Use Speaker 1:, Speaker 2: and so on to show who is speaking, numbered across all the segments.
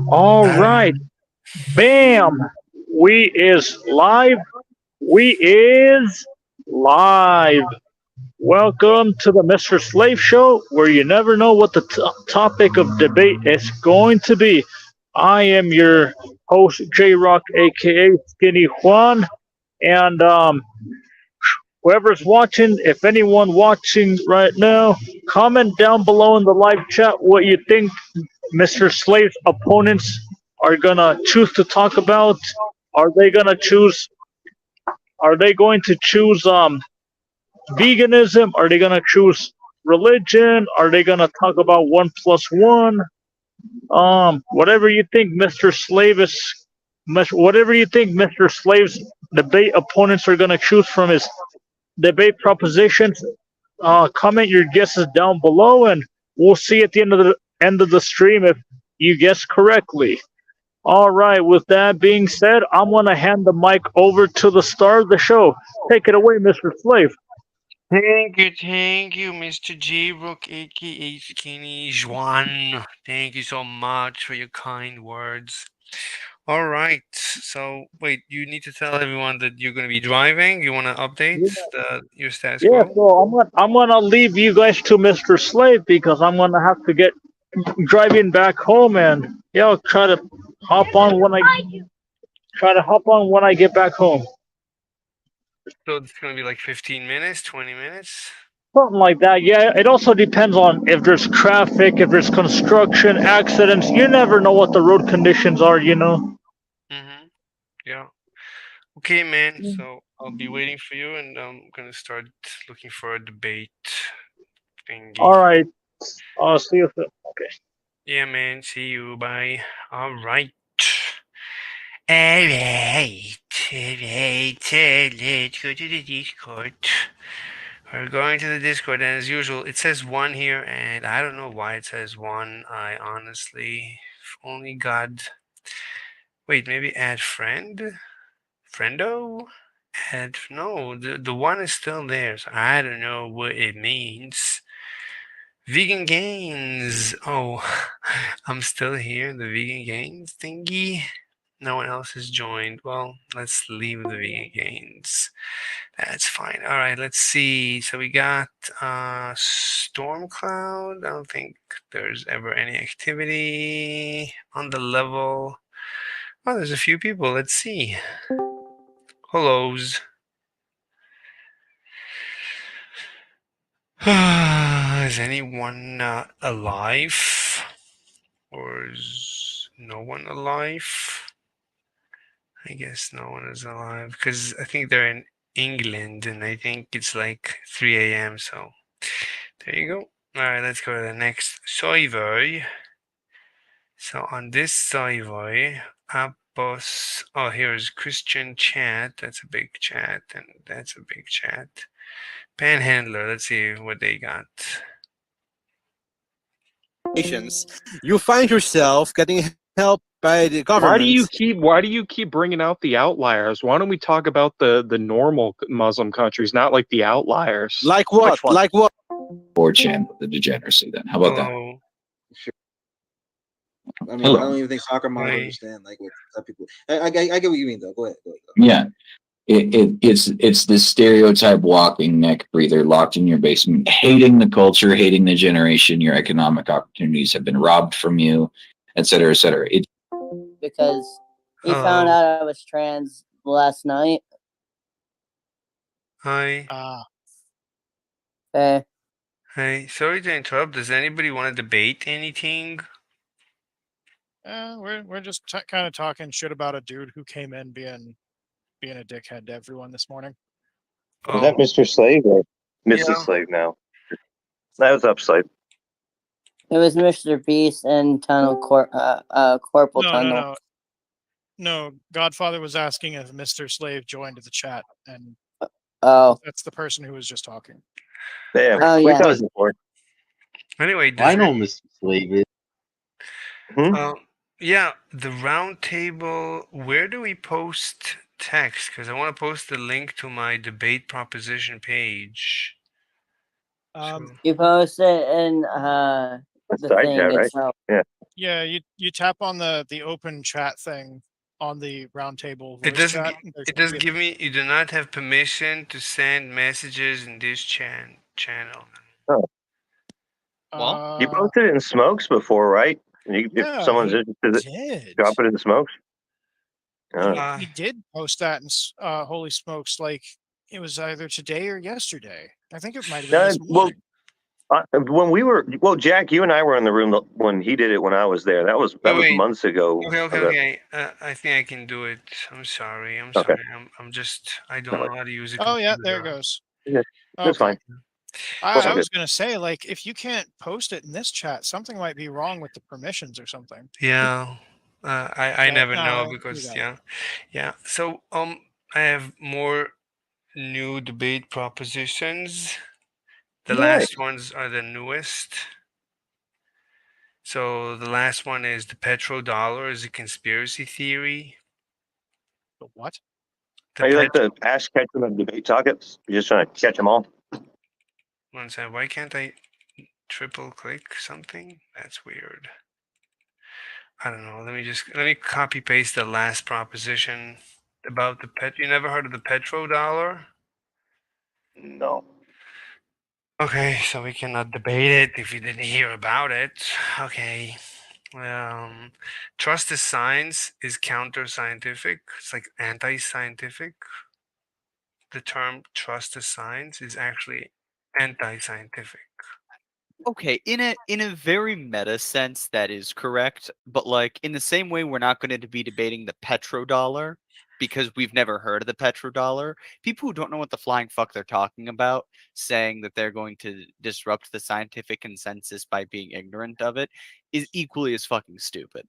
Speaker 1: All right, bam. We is live. We is live. Welcome to the Mr. Slave Show, where you never know what the topic of debate is going to be. I am your host, J Rock, aka Skinny Juan, and whoever's watching, if anyone watching right now, comment down below in the live chat what you think Mr. Slave's opponents are gonna choose to talk about. Are they gonna choose? Are they going to choose veganism? Are they gonna choose religion? Are they gonna talk about 1+1? Whatever you think, Mr. Slave is. Whatever you think, Mr. Slave's debate opponents are gonna choose from his debate propositions. Comment your guesses down below, and we'll see at the end of the stream if you guess correctly. All right. With that being said, I'm gonna hand the mic over to the star of the show. Take it away, Mr. Slave.
Speaker 2: Thank you, Mr. J Rook, aka Skinny Juan. Thank you so much for your kind words. All right, so wait, you need to tell everyone that you're going to be driving. You want to update your status
Speaker 1: Yeah.
Speaker 2: quo?
Speaker 1: So I'm gonna leave you guys to Mr. Slave because I'm gonna have to get driving back home, and yeah, I'll try to hop on when I get back home.
Speaker 2: So it's going to be like 15 minutes, 20 minutes.
Speaker 1: Something like that. Yeah, it also depends on if there's traffic, if there's construction, accidents. You never know what the road conditions are, you know?
Speaker 2: Mm-hmm. Yeah. Okay, man. So I'll be waiting for you, and I'm going to start looking for a debate thingy.
Speaker 1: All right. I'll see you soon. Okay.
Speaker 2: Yeah, man. See you. Bye. All right. Alright, let's go to the Discord. We're going to the Discord, and as usual, it says one here, and I don't know why it says one. I honestly, if only God. Wait, maybe add friend? Friendo? Add. No, the one is still there, so I don't know what it means. Vegan gains. Oh, I'm still here. The vegan gains thingy. No one else has joined. Well, let's leave the vegan gains. That's fine. All right, let's see. So we got Storm Cloud. I don't think there's ever any activity on the level. Oh, there's a few people. Let's see. Hellos. Is anyone alive? Or is no one alive? I guess no one is alive because I think they're in England and I think it's like 3 a.m. So there you go. All right, let's go to the next server. So on this server, Appos. Oh, here's Christian chat. That's a big chat, and that's a big chat. Panhandler. Let's see what they got.
Speaker 3: You find yourself getting help by the government.
Speaker 4: Why do you keep bringing out the outliers? Why don't we talk about the normal Muslim countries, not like the outliers?
Speaker 3: Like what?
Speaker 1: Which one?
Speaker 3: Like what?
Speaker 5: 4chan, the degeneracy. Then how about that?
Speaker 2: Hello.
Speaker 6: I mean,
Speaker 5: Hello.
Speaker 6: I don't even think soccer moms
Speaker 2: Hi.
Speaker 6: understand like what some people. I get what you mean though. Go ahead.
Speaker 5: Yeah, it's this stereotype walking neck breather locked in your basement, hating the culture, hating the generation. Your economic opportunities have been robbed from you, et cetera, et cetera.
Speaker 7: Because he
Speaker 2: Hello.
Speaker 7: found out I was trans last night.
Speaker 2: Hi.
Speaker 7: Okay.
Speaker 2: Hey, sorry to interrupt. Does anybody want to debate anything?
Speaker 8: We're just kind of talking shit about a dude who came in being a dickhead to everyone this morning.
Speaker 9: Is that
Speaker 2: Oh,
Speaker 9: Mr. Slave or Mrs.
Speaker 2: Yeah.
Speaker 9: Slave now? That was up, Slave.
Speaker 7: It was Mr. Beast and Corporal Tunnel.
Speaker 8: No, Godfather was asking if Mr. Slave joined the chat, and that's the person who was just talking.
Speaker 9: Damn,
Speaker 7: Oh,
Speaker 9: we've
Speaker 7: yeah.
Speaker 9: done this before.
Speaker 2: anyway,
Speaker 10: I know Mr. Slave is.
Speaker 2: yeah, the round table. Where do we post text? Because I want to post the link to my debate proposition page.
Speaker 7: You post it in the
Speaker 9: side
Speaker 7: thing
Speaker 9: chat, right?
Speaker 7: itself.
Speaker 9: Yeah.
Speaker 8: Yeah, you tap on the open chat thing on the roundtable
Speaker 2: It
Speaker 8: voice
Speaker 2: doesn't.
Speaker 8: chat.
Speaker 2: Gi-
Speaker 8: There
Speaker 2: It
Speaker 8: should
Speaker 2: does
Speaker 8: be a-
Speaker 2: give me. You do not have permission to send messages in this channel.
Speaker 9: You
Speaker 8: Uh,
Speaker 9: posted it in Smokes before, right? If
Speaker 8: yeah,
Speaker 9: someone's
Speaker 8: he
Speaker 9: interested,
Speaker 8: did.
Speaker 9: drop it in Smokes.
Speaker 2: Uh,
Speaker 8: He did post that in Holy Smokes, like it was either today or yesterday. I think it might have been this
Speaker 9: well,
Speaker 8: morning.
Speaker 9: when Jack, you and I were in the room when he did it when I was there. That was
Speaker 2: wait.
Speaker 9: months ago.
Speaker 2: Okay. I think I can do it. I'm sorry.
Speaker 9: Okay.
Speaker 2: I'm just. I don't know how to use a
Speaker 8: Oh
Speaker 2: computer.
Speaker 8: yeah, there it goes.
Speaker 9: Yeah, that's
Speaker 8: Okay.
Speaker 9: fine.
Speaker 8: I
Speaker 9: Okay.
Speaker 8: was gonna say, like, if you can't post it in this chat, something might be wrong with the permissions or something.
Speaker 2: Yeah. I
Speaker 8: But,
Speaker 2: never
Speaker 8: no,
Speaker 2: know
Speaker 8: you
Speaker 2: because
Speaker 8: got it.
Speaker 2: yeah. So I have more new debate propositions. The
Speaker 9: Nice.
Speaker 2: last ones are the newest. So the last one is the petrodollar is a conspiracy theory.
Speaker 8: The what?
Speaker 2: The
Speaker 9: Are you like
Speaker 2: pet-
Speaker 9: the Ash Ketchum of debate topics? You're just trying to catch them all.
Speaker 2: One second. Why can't I triple click something? That's weird. I don't know. Let me copy paste the last proposition about the pet. You never heard of the petrodollar?
Speaker 9: No.
Speaker 2: Okay, so we cannot debate it if you didn't hear about it. Okay. Trust the science is counter-scientific. It's like anti-scientific. The term trust the science is actually anti-scientific.
Speaker 10: Okay, in a very meta sense, that is correct. But like in the same way, we're not going to be debating the petrodollar because we've never heard of the petrodollar. People who don't know what the flying fuck they're talking about, saying that they're going to disrupt the scientific consensus by being ignorant of it, is equally as fucking stupid.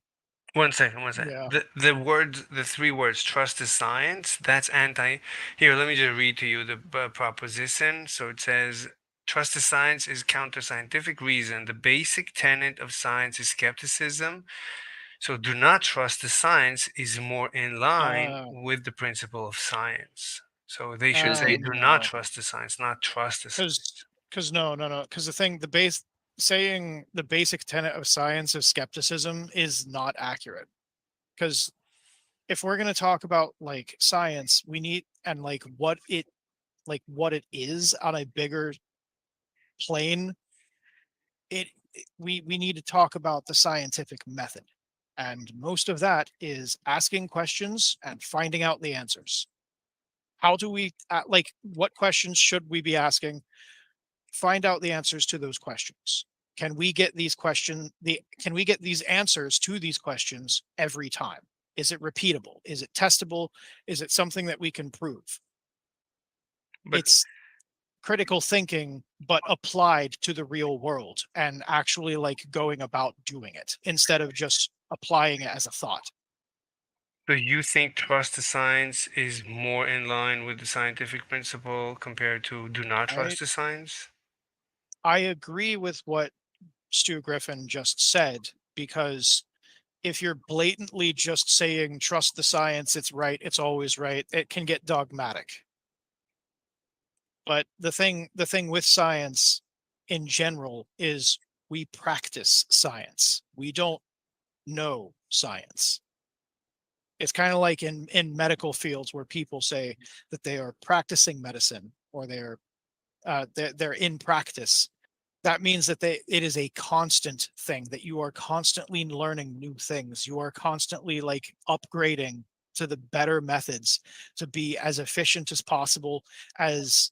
Speaker 2: One second.
Speaker 8: Yeah.
Speaker 2: The three words, trust the science, that's anti. Here, let me just read to you the proposition. So it says, trust the science is counter-scientific reason. The basic tenet of science is skepticism. So do not trust the science is more in line with the principle of science. So they should say, do not trust the science, not trust the science.
Speaker 8: Because no. Because saying the basic tenet of science is skepticism is not accurate. Because if we're gonna talk about like science, we need and like what it is on a bigger plane. We need to talk about the scientific method, and most of that is asking questions and finding out the answers. How do we what questions should we be asking? Find out the answers to those questions. Can we get these answers to these questions every time? Is it repeatable? Is it testable? Is it something that we can prove? It's critical thinking, but applied to the real world and actually like going about doing it instead of just applying it as a thought.
Speaker 2: So you think trust the science is more in line with the scientific principle compared to do not trust the science?
Speaker 8: I agree with what Stu Griffin just said, because if you're blatantly just saying trust the science, it's right, it's always right, it can get dogmatic. But the thing with science in general is we practice science. We don't know science. It's kind of like in medical fields where people say that they are practicing medicine or they're in practice. That means that it is a constant thing, that you are constantly learning new things. You are constantly like upgrading to the better methods to be as efficient as possible, as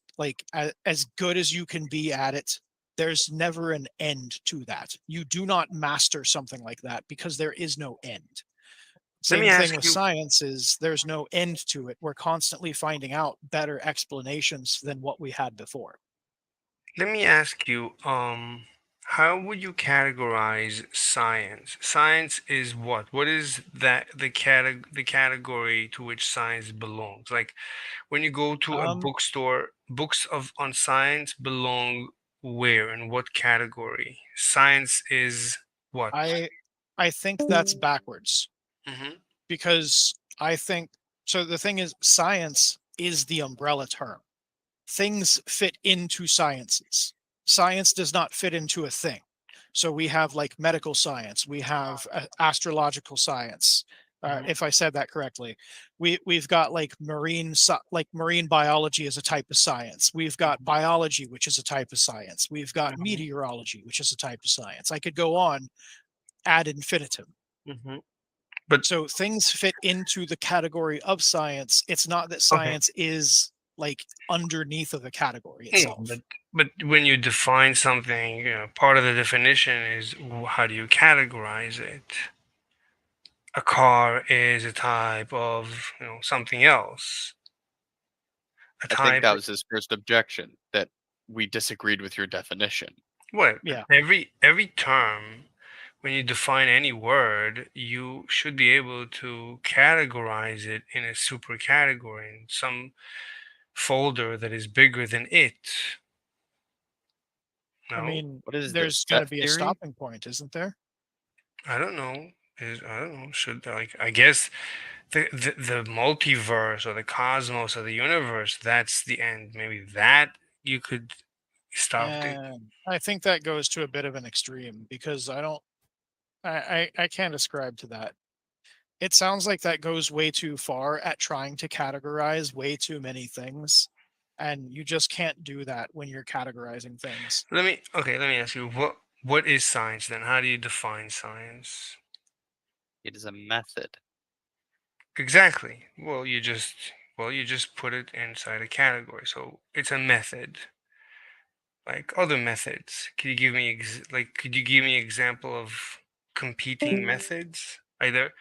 Speaker 8: good as you can be at it. There's never an end to that. You do not master something like that because there is no end. Same thing with science is there's no end to it. We're constantly finding out better explanations than what we had before.
Speaker 2: Let me ask you, how would you categorize science? Science is what? What is the category to which science belongs? Like when you go to a bookstore, books on science belong where, in what category? Science is what?
Speaker 8: I think that's backwards.
Speaker 2: Mm-hmm.
Speaker 8: Because I think so. The thing is, science is the umbrella term. Things fit into sciences. Science does not fit into a thing. So we have like medical science, we have astrological science. If I said that correctly, we've got like marine biology as a type of science. We've got biology, which is a type of science. We've got meteorology, which is a type of science. I could go on ad infinitum.
Speaker 2: But
Speaker 8: so things fit into the category of science. It's not that science is like underneath of the category itself.
Speaker 2: But when you define something, part of the definition is how do you categorize it? A car is a type of something else.
Speaker 10: I think that was his first objection, that we disagreed with your definition.
Speaker 2: Well,
Speaker 8: Yeah.
Speaker 2: Every term, when you define any word, you should be able to categorize it in a super category, in some folder that is bigger than it. No?
Speaker 8: I mean,
Speaker 10: What is
Speaker 8: there's
Speaker 10: this,
Speaker 8: going to
Speaker 10: set
Speaker 8: be a
Speaker 10: theory?
Speaker 8: stopping point, isn't there?
Speaker 2: I don't know. I don't know. Should I guess the multiverse or the cosmos or the universe, that's the end. Maybe that you could stop it.
Speaker 8: I think that goes to a bit of an extreme because I can't ascribe to that. It sounds like that goes way too far at trying to categorize way too many things. And you just can't do that when you're categorizing things.
Speaker 2: Let me ask you, what is science then? How do you define science?
Speaker 10: It is a method.
Speaker 2: Exactly. Well, you just put it inside a category. So it's a method. Like other methods. Could you give me example of competing methods? Either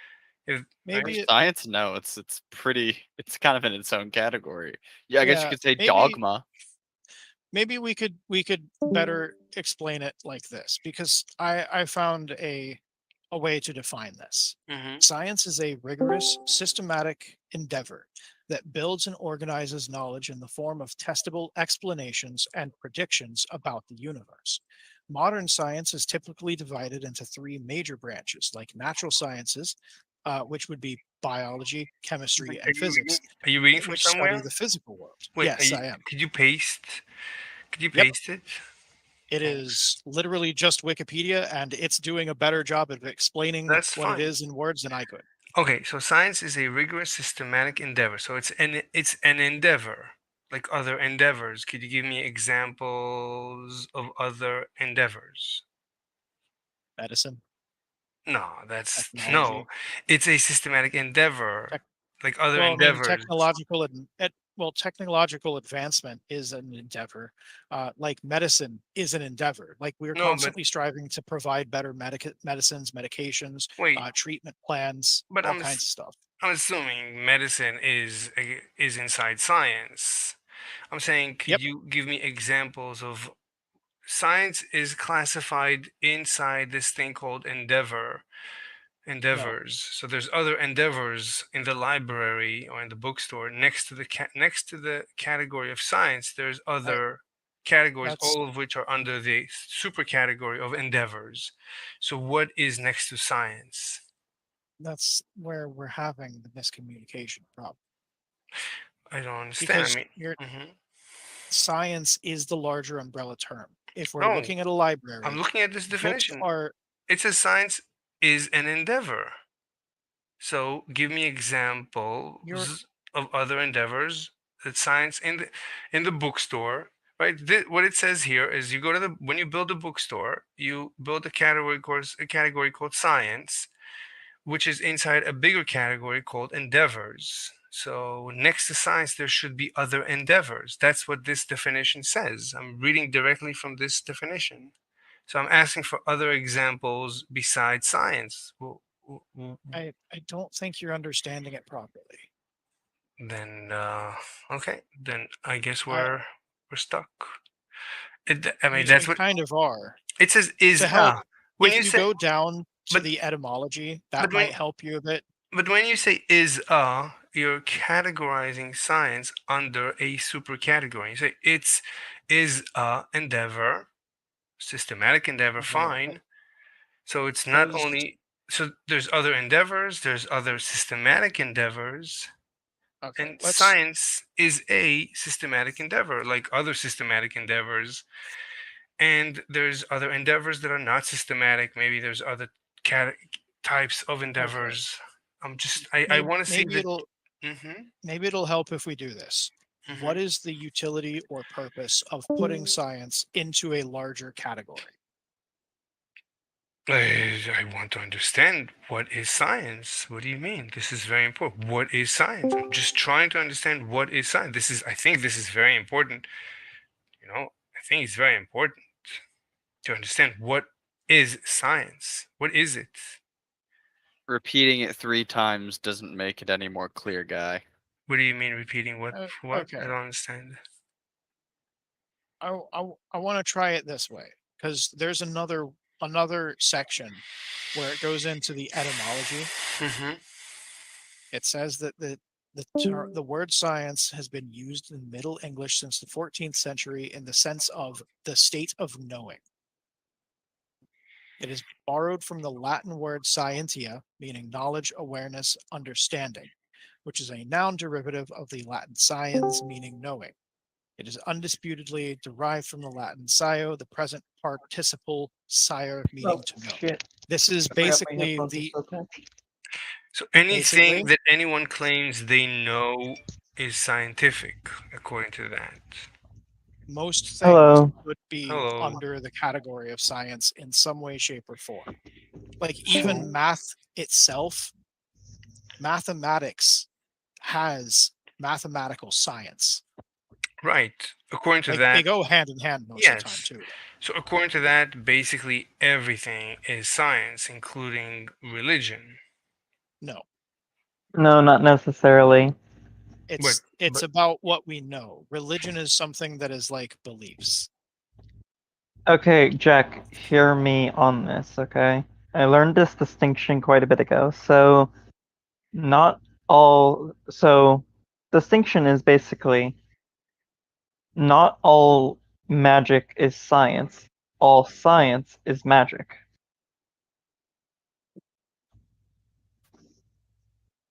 Speaker 8: Maybe
Speaker 10: science? No, it's kind of in its own category. Yeah, I guess you could say
Speaker 8: maybe-
Speaker 10: dogma.
Speaker 8: Maybe we could better explain it like this because I found a way to define this. Science is a rigorous, systematic endeavor that builds and organizes knowledge in the form of testable explanations and predictions about the universe. Modern science is typically divided into three major branches, like natural sciences, which would be biology, chemistry, and physics,
Speaker 2: Are you reading from
Speaker 8: which
Speaker 2: somewhere?
Speaker 8: study the physical world.
Speaker 2: Wait,
Speaker 8: Yes, I am.
Speaker 2: Could you paste? Could you
Speaker 8: Yep.
Speaker 2: paste it?
Speaker 8: It is literally just Wikipedia, and it's doing a better job of explaining
Speaker 2: That's
Speaker 8: what
Speaker 2: fine.
Speaker 8: it is in words than I could.
Speaker 2: Okay, so science is a rigorous, systematic endeavor. So it's an endeavor, like other endeavors. Could you give me examples of other endeavors?
Speaker 8: Medicine.
Speaker 2: No, that's no.
Speaker 8: Technology.
Speaker 2: It's a systematic endeavor, like other
Speaker 8: Well, I mean,
Speaker 2: endeavors.
Speaker 8: technological advancement is an endeavor. Like medicine is an endeavor. Like we're
Speaker 2: No, but-
Speaker 8: constantly striving to provide better medicines, medications,
Speaker 2: Wait,
Speaker 8: treatment plans,
Speaker 2: but
Speaker 8: all
Speaker 2: I'm
Speaker 8: kinds of stuff.
Speaker 2: I'm assuming medicine is inside science. I'm saying, could
Speaker 8: Yep.
Speaker 2: you give me examples of science is classified inside this thing called endeavors. So there's other endeavors in the library or in the bookstore next to the category of science. There's other categories,
Speaker 8: that's-
Speaker 2: all of which are under the super category of endeavors. So what is next to science?
Speaker 8: That's where we're having the miscommunication problem.
Speaker 2: I don't understand.
Speaker 8: Because
Speaker 2: I mean, mhm.
Speaker 8: science is the larger umbrella term. If we're
Speaker 2: No,
Speaker 8: looking at a library,
Speaker 2: I'm looking at this
Speaker 8: books
Speaker 2: definition.
Speaker 8: are
Speaker 2: It says science is an endeavor. So give me examples of other endeavors that science in the bookstore, right? What it says here is you go to when you build a bookstore, you build a category called science, which is inside a bigger category called endeavors. So next to science, there should be other endeavors. That's what this definition says. I'm reading directly from this definition. So I'm asking for other examples besides science.
Speaker 8: I don't think you're understanding it properly.
Speaker 2: Then okay, then I guess we're stuck. I mean, that's
Speaker 8: We
Speaker 2: what
Speaker 8: kind of are.
Speaker 2: it says. Is
Speaker 8: To help,
Speaker 2: when
Speaker 8: if
Speaker 2: you
Speaker 8: you
Speaker 2: say
Speaker 8: go down to
Speaker 2: but-
Speaker 8: the etymology, that
Speaker 2: but when-
Speaker 8: might help you a bit.
Speaker 2: but when you say is you're categorizing science under a super category. You say it's is endeavor, systematic endeavor, fine. So it's not
Speaker 8: Closed.
Speaker 2: only so there's other endeavors, there's other systematic endeavors,
Speaker 8: Okay,
Speaker 2: and
Speaker 8: let's
Speaker 2: science is a systematic endeavor, like other systematic endeavors. and there's other endeavors that are not systematic. Maybe there's other types of endeavors. I want to see
Speaker 8: maybe
Speaker 2: that.
Speaker 8: it'll maybe it'll help if we do this.
Speaker 2: Mhm.
Speaker 8: What is the utility or purpose of putting science into a larger category?
Speaker 2: I want to understand what is science. What do you mean? This is very important. What is science? I'm just trying to understand what is science. I think this is very important. I think it's very important to understand what is science. What is it?
Speaker 10: Repeating it 3 times doesn't make it any more clear, guy.
Speaker 2: What do you mean repeating what? What?
Speaker 8: Okay.
Speaker 2: I don't understand.
Speaker 8: I want to try it this way because there's another section where it goes into the etymology. It says that the word science has been used in Middle English since the 14th century in the sense of the state of knowing. It is borrowed from the Latin word scientia, meaning knowledge, awareness, understanding, which is a noun derivative of the Latin sciens, meaning knowing. It is undisputedly derived from the Latin scio, the present participle sire, meaning to know. This is basically the.
Speaker 2: So anything
Speaker 8: Basically.
Speaker 2: that anyone claims they know is scientific, according to that.
Speaker 8: Most things
Speaker 11: Hello.
Speaker 8: would be
Speaker 2: Hello.
Speaker 8: under the category of science in some way, shape, or form. Like even math itself, mathematics has mathematical science.
Speaker 2: Right. According to
Speaker 8: Like
Speaker 2: that,
Speaker 8: they go hand in hand most of the time
Speaker 2: yes.
Speaker 8: too.
Speaker 2: So according to that, basically everything is science, including religion.
Speaker 8: No,
Speaker 11: No, not necessarily.
Speaker 8: it's about what we know. Religion is something that is like beliefs.
Speaker 11: Okay, Jack, hear me on this, okay? I learned this distinction quite a bit ago. So, distinction is basically not all magic is science, all science is magic.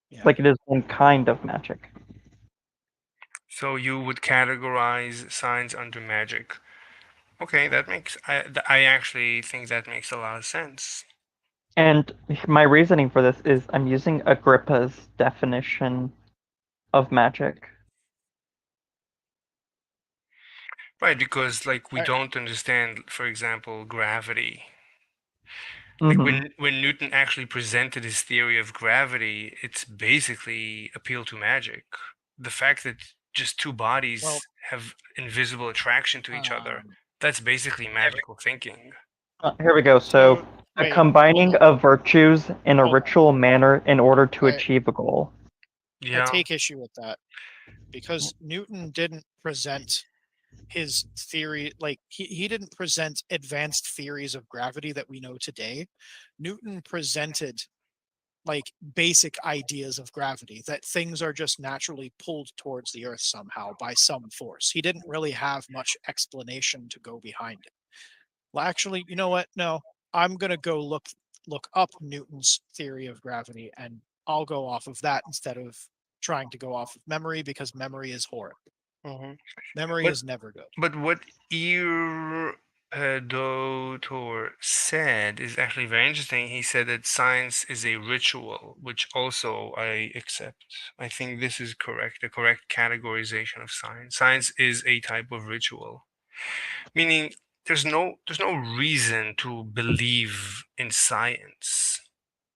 Speaker 8: Yeah.
Speaker 11: Like it is one kind of magic.
Speaker 2: So you would categorize science under magic. Okay, that makes I actually think that makes a lot of sense.
Speaker 11: And my reasoning for this is I'm using Agrippa's definition of magic.
Speaker 2: Right, because like we don't understand, for example, gravity.
Speaker 11: Mhm.
Speaker 2: Like when Newton actually presented his theory of gravity, it's basically appeal to magic. The fact that just two bodies have invisible attraction to each other, that's basically magical thinking.
Speaker 11: Here we go. So, the
Speaker 8: wait,
Speaker 11: combining
Speaker 8: hold
Speaker 11: of virtues in a
Speaker 8: Hold on.
Speaker 11: ritual manner in order to
Speaker 8: Wait.
Speaker 11: achieve a goal.
Speaker 2: Yeah.
Speaker 8: I take issue with that because Newton didn't present his theory like he didn't present advanced theories of gravity that we know today. Newton presented like basic ideas of gravity, that things are just naturally pulled towards the earth somehow by some force. He didn't really have much explanation to go behind it. Well, actually, you know what? No, I'm gonna go look up Newton's theory of gravity, and I'll go off of that instead of trying to go off of memory, because memory is horrible. Memory
Speaker 2: But-
Speaker 8: is never good.
Speaker 2: But what Dotor said is actually very interesting. He said that science is a ritual, which also I accept. I think this is correct, the correct categorization of science. Science is a type of ritual, meaning there's no reason to believe in science.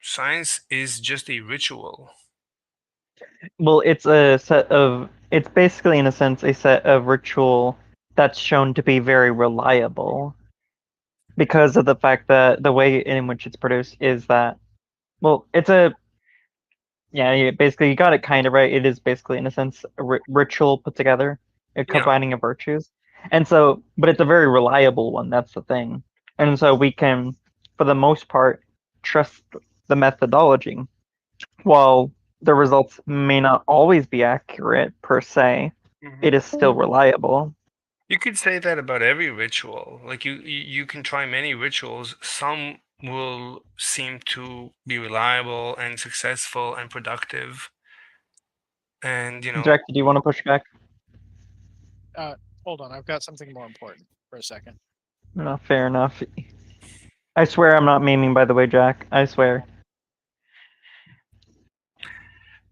Speaker 2: Science is just a ritual.
Speaker 11: Well, it's basically, in a sense, a set of ritual that's shown to be very reliable because of the fact that the way in which it's produced is that, well, basically you got it kind of right. It is basically, in a sense, a ritual put together, a combining of virtues. And so, but it's a very reliable one, that's the thing. And so we can, for the most part, trust the methodology. While the results may not always be accurate per se, it is still reliable.
Speaker 2: You could say that about every ritual. Like you can try many rituals. Some will seem to be reliable and successful and productive. And
Speaker 11: Jack, do you want to push back?
Speaker 8: Hold on, I've got something more important for a second.
Speaker 11: No, fair enough. I swear I'm not memeing, by the way, Jack. I swear.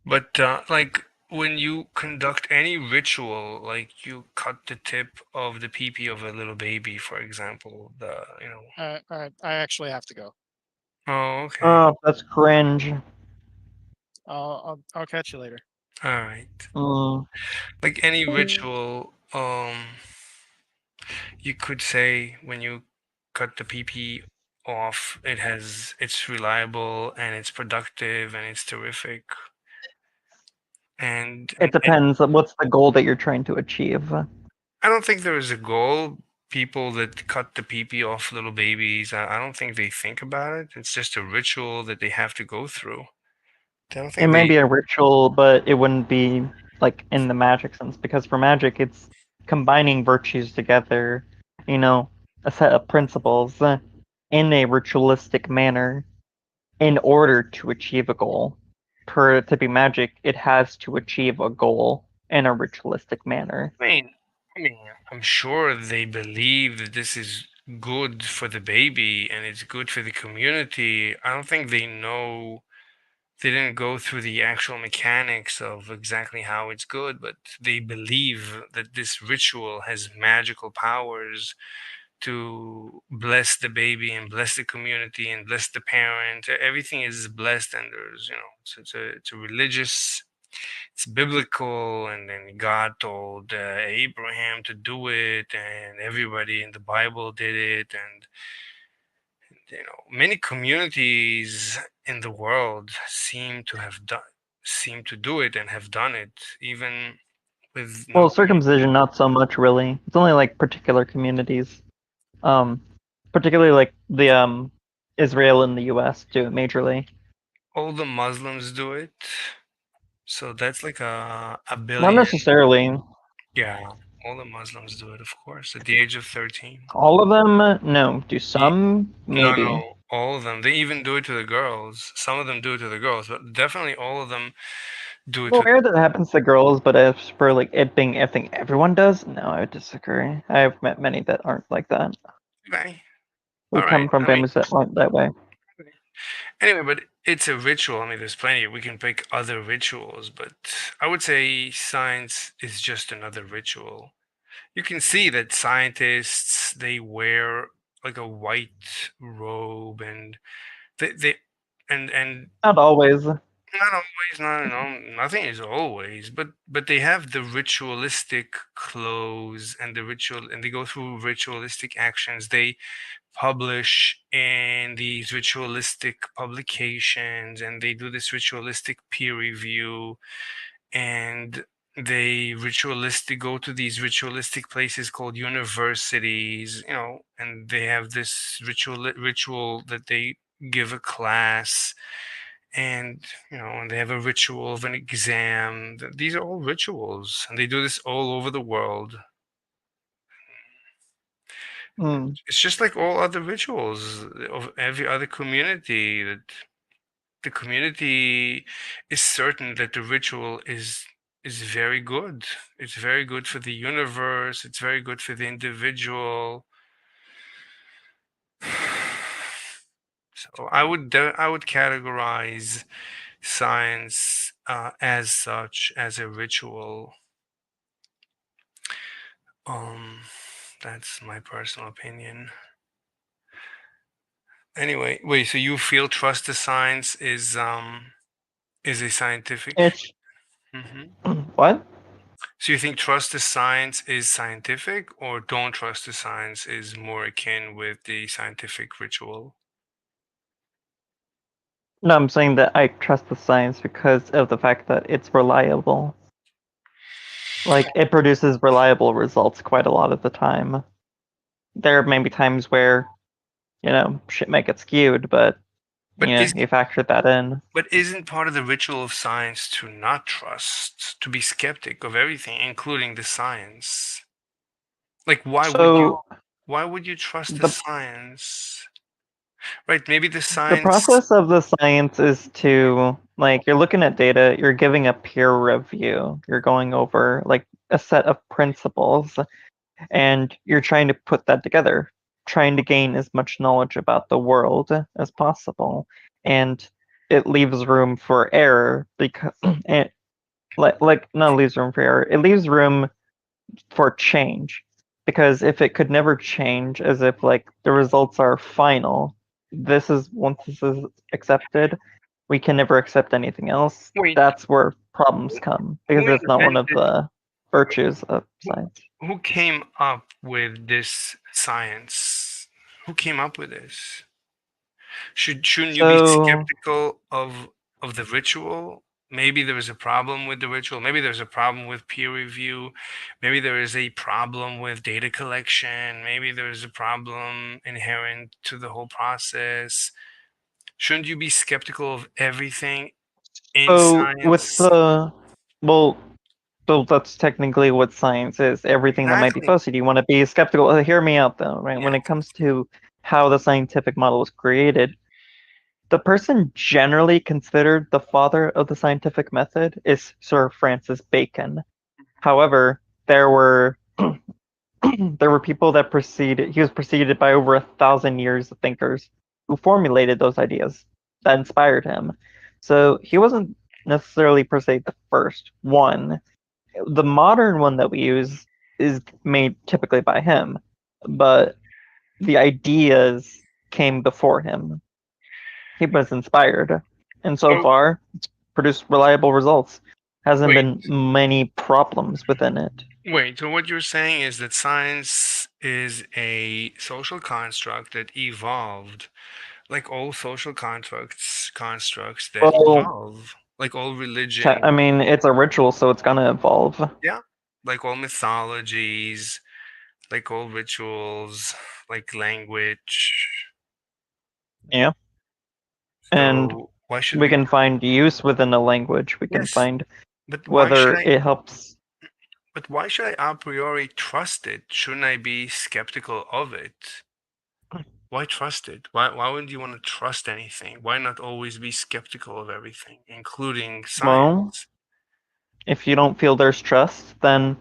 Speaker 2: But like when you conduct any ritual, like you cut the tip of the pee of a little baby, for example,
Speaker 8: I actually have to go.
Speaker 2: Oh, okay.
Speaker 11: Oh, that's cringe.
Speaker 8: I'll catch you later.
Speaker 2: All right.
Speaker 11: Mm.
Speaker 2: Like any ritual, you could say when you cut the pee off, it's reliable and it's productive and it's terrific. And
Speaker 11: It depends on what's the goal that you're trying to achieve.
Speaker 2: I don't think there is a goal. People that cut the pee off little babies, I don't think they think about it. It's just a ritual that they have to go through. I don't
Speaker 11: It
Speaker 2: think
Speaker 11: may
Speaker 2: they.
Speaker 11: be a ritual, but it wouldn't be like in the magic sense, because for magic it's combining virtues together, a set of principles in a ritualistic manner in order to achieve a goal. For it to be magic, it has to achieve a goal in a ritualistic manner.
Speaker 2: I mean, I'm sure they believe that this is good for the baby and it's good for the community. I don't think they know. They didn't go through the actual mechanics of exactly how it's good, but they believe that this ritual has magical powers to bless the baby and bless the community and bless the parent. Everything is blessed, and there's, it's a religious, it's biblical, and then God told Abraham to do it, and everybody in the Bible did it, and many communities in the world seem to do it and have done it, even with
Speaker 11: Well, circumcision, not so much, really. It's only like particular communities. Particularly like the Israel and the US do it majorly.
Speaker 2: all the Muslims do it. So that's like a
Speaker 11: Not
Speaker 2: billion.
Speaker 11: necessarily.
Speaker 2: Yeah, all the Muslims do it, of course, at the age of 13.
Speaker 11: All of them? No. Do some? Maybe.
Speaker 2: No, all of them. They even do it to the girls. Some of them do it to the girls, but definitely all of them do it
Speaker 11: Well,
Speaker 2: to.
Speaker 11: rare that it happens to girls, but as for like it being a thing everyone does, no, I would disagree. I've met many that aren't like that.
Speaker 2: Okay.
Speaker 11: We
Speaker 2: All
Speaker 11: come
Speaker 2: right.
Speaker 11: from families that aren't that way.
Speaker 2: Anyway, but it's a ritual. I mean, there's plenty. We can pick other rituals, but I would say science is just another ritual. You can see that scientists, they wear like a white robe, and they and
Speaker 11: Not always.
Speaker 2: not always, nothing is always, but they have the ritualistic clothes and the ritual, and they go through ritualistic actions. They publish in these ritualistic publications, and they do this ritualistic peer review, and they ritualistic go to these ritualistic places called universities, and they have this ritual that they give a class, and and they have a ritual of an exam. These are all rituals, and they do this all over the world. It's just like all other rituals of every other community, that the community is certain that the ritual is very good. It's very good for the universe. It's very good for the individual. So I would categorize science as such, as a ritual. That's my personal opinion. Anyway, wait, so you feel trust the science is a scientific?
Speaker 11: It's
Speaker 2: Mm-hmm.
Speaker 11: What?
Speaker 2: So you think trust the science is scientific, or don't trust the science is more akin with the scientific ritual?
Speaker 11: No, I'm saying that I trust the science because of the fact that it's reliable. Like, it produces reliable results quite a lot of the time. There may be times where, shit might get skewed, but you factor that in.
Speaker 2: But isn't part of the ritual of science to not trust, to be skeptic of everything, including the science? Like, why would you trust the science? Right, maybe the science.
Speaker 11: The process of the science is to, like, you're looking at data, you're giving a peer review, you're going over, like, a set of principles, and you're trying to put that together. trying to gain as much knowledge about the world as possible, and it leaves room for error because it like not leaves room for error. It leaves room for change because if it could never change, as if like the results are final, once this is accepted, we can never accept anything else.
Speaker 2: Wait.
Speaker 11: That's where problems come because
Speaker 2: Who
Speaker 11: it's not one of
Speaker 2: invented-
Speaker 11: the virtues of science.
Speaker 2: Who came up with this science? Who came up with this? Shouldn't you be
Speaker 11: So-
Speaker 2: skeptical of the ritual? Maybe there is a problem with the ritual. Maybe there's a problem with peer review. Maybe there is a problem with data collection. Maybe there is a problem inherent to the whole process. Shouldn't you be skeptical of everything in
Speaker 11: So with
Speaker 2: science?
Speaker 11: so that's technically what science is. Everything that might be
Speaker 2: Exactly.
Speaker 11: posted. You want to be skeptical. Hear me out though, right? When it comes to how the scientific model was created, the person generally considered the father of the scientific method is Sir Francis Bacon. However, there were there were people that he was preceded by over 1,000 years of thinkers who formulated those ideas that inspired him. So he wasn't necessarily per se the first one. The modern one that we use is made typically by him, but the ideas came before him. He was inspired, and so far, it's produced reliable results. Hasn't been many problems within it.
Speaker 2: Wait, so what you're saying is that science is a social construct that evolved, like all social constructs that
Speaker 11: Well,
Speaker 2: evolve, like all religion.
Speaker 11: I mean, it's a ritual, so it's gonna evolve.
Speaker 2: Yeah, like all mythologies, like all rituals, like language.
Speaker 11: Yeah. And
Speaker 2: So why should
Speaker 11: we can find use within a language. We can
Speaker 2: Yes,
Speaker 11: find
Speaker 2: but why
Speaker 11: whether
Speaker 2: should I?
Speaker 11: it helps.
Speaker 2: But why should I a priori trust it? Shouldn't I be skeptical of it? Why trust it? Why would you want to trust anything? Why not always be skeptical of everything, including
Speaker 11: Well,
Speaker 2: science?
Speaker 11: if you don't feel there's trust, then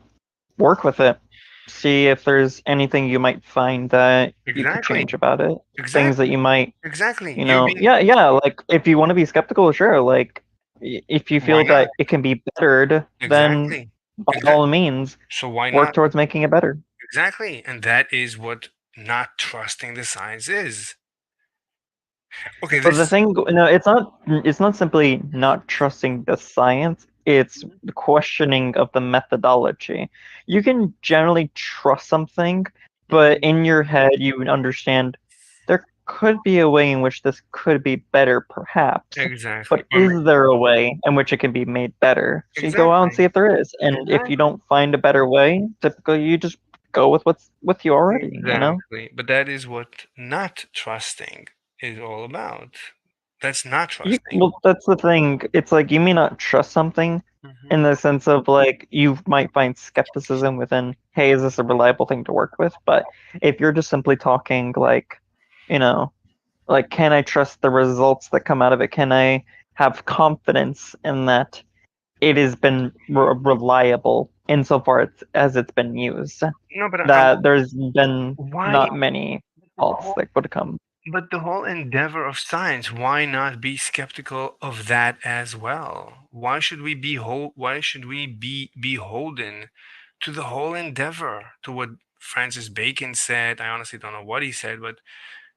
Speaker 11: work with it. See if there's anything you might find that you could
Speaker 2: Exactly.
Speaker 11: change about it. Things that
Speaker 2: Exactly.
Speaker 11: you might,
Speaker 2: Exactly.
Speaker 11: you know, yeah. Like if you want to be skeptical, sure. Like if you feel
Speaker 2: Why not?
Speaker 11: that it can be bettered, then
Speaker 2: Exactly.
Speaker 11: by all means,
Speaker 2: So why
Speaker 11: work
Speaker 2: not?
Speaker 11: towards making it better.
Speaker 2: Exactly. And that is what not trusting the science is. Okay,
Speaker 11: But the thing, no, it's not simply not trusting the science. It's the questioning of the methodology. You can generally trust something, but in your head you would understand there could be a way in which this could be better, perhaps.
Speaker 2: Exactly.
Speaker 11: But is there a way in which it can be made better? So you go out and see if there is. And if you don't find a better way, typically you just go with what's with you already, you know?
Speaker 2: Exactly. But that is what not trusting is all about. That's not trusting.
Speaker 11: Well, that's the thing. It's like you may not trust something in the sense of like you might find skepticism within, hey, is this a reliable thing to work with? But if you're just simply talking like, you know, like can I trust the results that come out of it? Can I have confidence in that it has been reliable insofar as it's been used?
Speaker 2: No, but
Speaker 11: That there's been
Speaker 2: why?
Speaker 11: not many faults that would come.
Speaker 2: But the whole endeavor of science, why not be skeptical of that as well? Why should we be beholden to the whole endeavor, to what Francis Bacon said? I honestly don't know what he said, but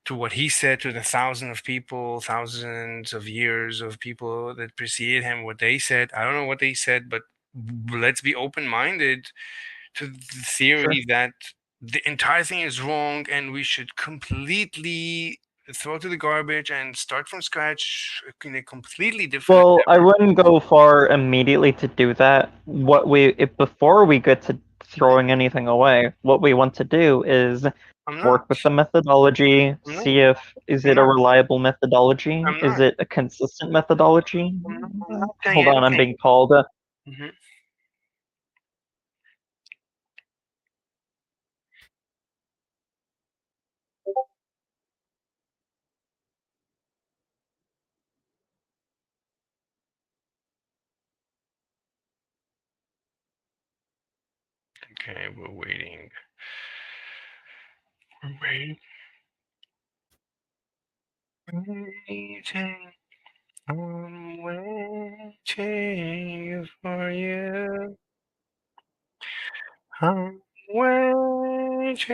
Speaker 2: to what he said, to the thousands of years of people that preceded him, what they said. I don't know what they said, but let's be open-minded to the theory that the entire thing is wrong and we should completely throw it to the garbage and start from scratch in a completely different
Speaker 11: Well, I wouldn't go far immediately to do that. Before we get to throwing anything away, what we want to do is work with the methodology, see if is it a reliable methodology, is it a consistent methodology. Hold on, I'm being called.
Speaker 2: Okay, we're waiting. We're waiting. Waiting, I'm waiting for you. I'm waiting,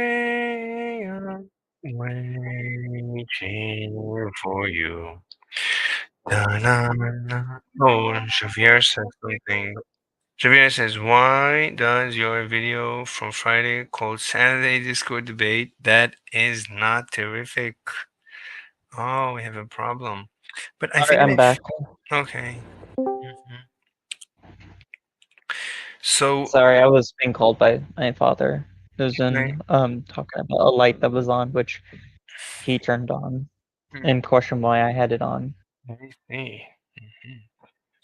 Speaker 2: I'm waiting for you. Na, na, na. Oh, Javier says something. Javier says, why does your video from Friday called Saturday Discord Debate? That is not terrific. Oh, we have a problem. But I
Speaker 11: Alright,
Speaker 2: think
Speaker 11: I'm back.
Speaker 2: okay. Mhm. So
Speaker 11: Sorry, I was being called by my father. He was
Speaker 2: Right.
Speaker 11: talking about a light that was on, which he turned on, and questioned why I had it on.
Speaker 2: I see. Mhm.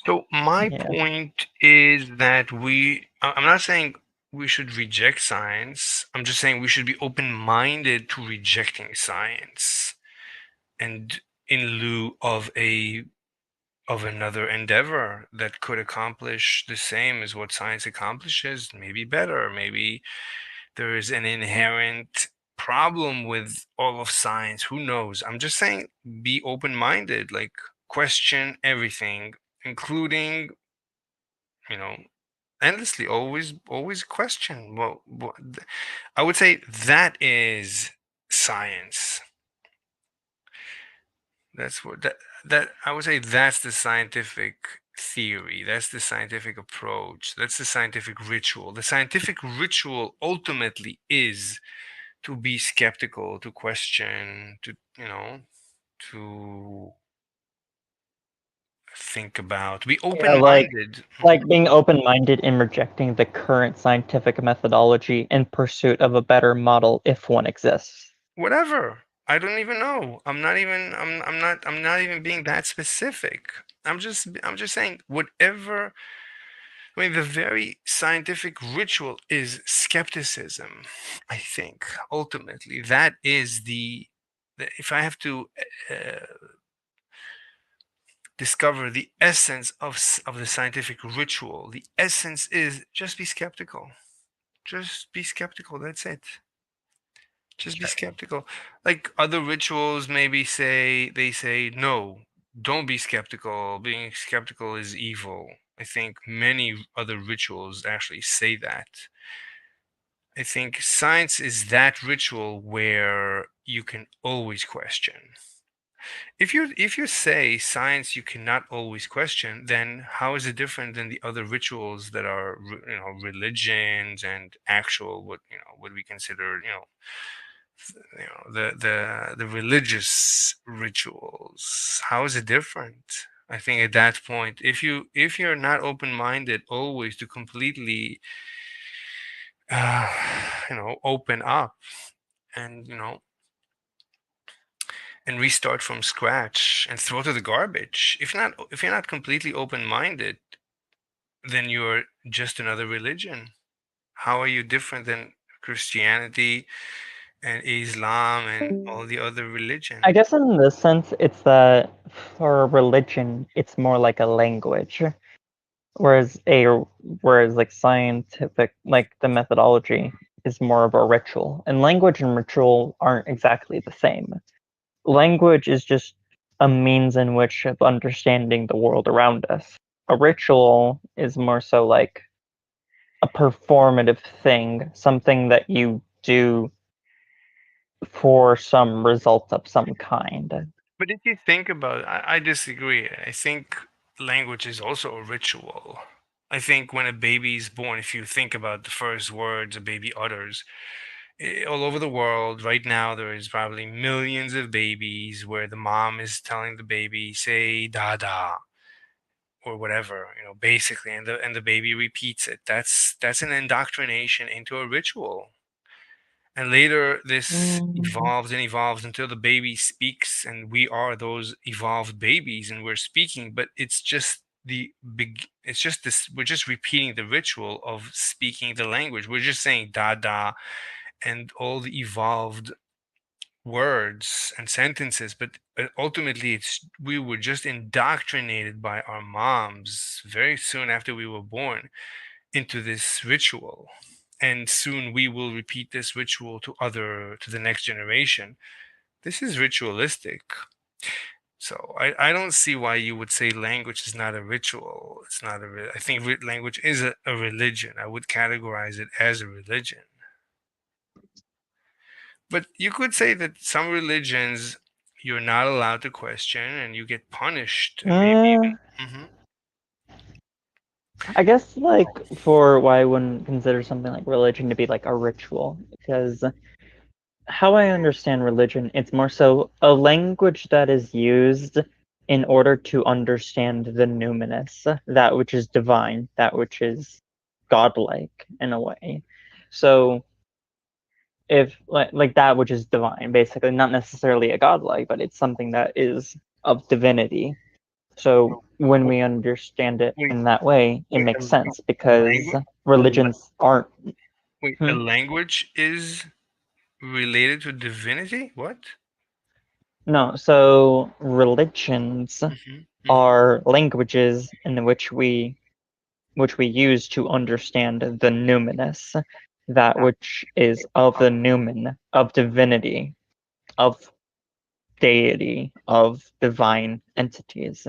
Speaker 2: So my
Speaker 11: Yeah.
Speaker 2: point is that I'm not saying we should reject science. I'm just saying we should be open-minded to rejecting science, and in lieu of another endeavor that could accomplish the same as what science accomplishes, maybe better. Maybe there is an inherent problem with all of science. Who knows? I'm just saying be open-minded, like question everything, including, endlessly, always question. I would say that is science. That's what that I would say that's the scientific theory. That's the scientific approach. That's the scientific ritual. The scientific ritual ultimately is to be skeptical, to question, to think about, to be
Speaker 11: Yeah, like
Speaker 2: open-minded.
Speaker 11: like being open-minded and rejecting the current scientific methodology in pursuit of a better model if one exists.
Speaker 2: Whatever. I don't even know. I'm not even being that specific. I'm just saying whatever. I mean, the very scientific ritual is skepticism. I think ultimately that is if I have to discover the essence of the scientific ritual, the essence is just be skeptical. Just be skeptical. That's it. Just be skeptical. Like other rituals, maybe they say no, don't be skeptical. Being skeptical is evil. I think many other rituals actually say that. I think science is that ritual where you can always question. If you say science you cannot always question, then how is it different than the other rituals that are religions and actual what we consider the religious rituals? How is it different? I think at that point, if you're not open-minded always to completely uh, open up and and restart from scratch and throw to the garbage. If you're not completely open-minded, then you're just another religion. How are you different than Christianity and Islam and all the other religions?
Speaker 11: I guess in this sense, it's that for religion, it's more like a language, whereas like scientific, like the methodology is more of a ritual. And language and ritual aren't exactly the same. Language is just a means in which of understanding the world around us. A ritual is more so like a performative thing, something that you do for some result of some kind.
Speaker 2: But if you think about it, I disagree. I think language is also a ritual. I think when a baby is born, if you think about the first words a baby utters, all over the world right now, there is probably millions of babies where the mom is telling the baby, say "dada" or whatever, basically, and the baby repeats it. That's an indoctrination into a ritual. And later, this evolves and evolves until the baby speaks, and we are those evolved babies, and we're speaking. But it's just it's just this. We're just repeating the ritual of speaking the language. We're just saying "da da," and all the evolved words and sentences. But ultimately, we were just indoctrinated by our moms very soon after we were born into this ritual, and soon we will repeat this ritual to the next generation. This is ritualistic. So I don't see why you would say language is not a ritual. It's not I think language is a religion. I would categorize it as a religion. But you could say that some religions you're not allowed to question and you get punished. And maybe even,
Speaker 11: I guess like for why I wouldn't consider something like religion to be like a ritual, because how I understand religion, it's more so a language that is used in order to understand the numinous, that which is divine, that which is godlike in a way. So if like that which is divine, basically, not necessarily a godlike, but it's something that is of divinity. So when we understand it in that way, it makes sense because religions aren't.
Speaker 2: Wait, a language is related to divinity? What?
Speaker 11: No, so religions are languages in which we use to understand the numinous, that which is of the numen, of divinity, of deity, of divine entities.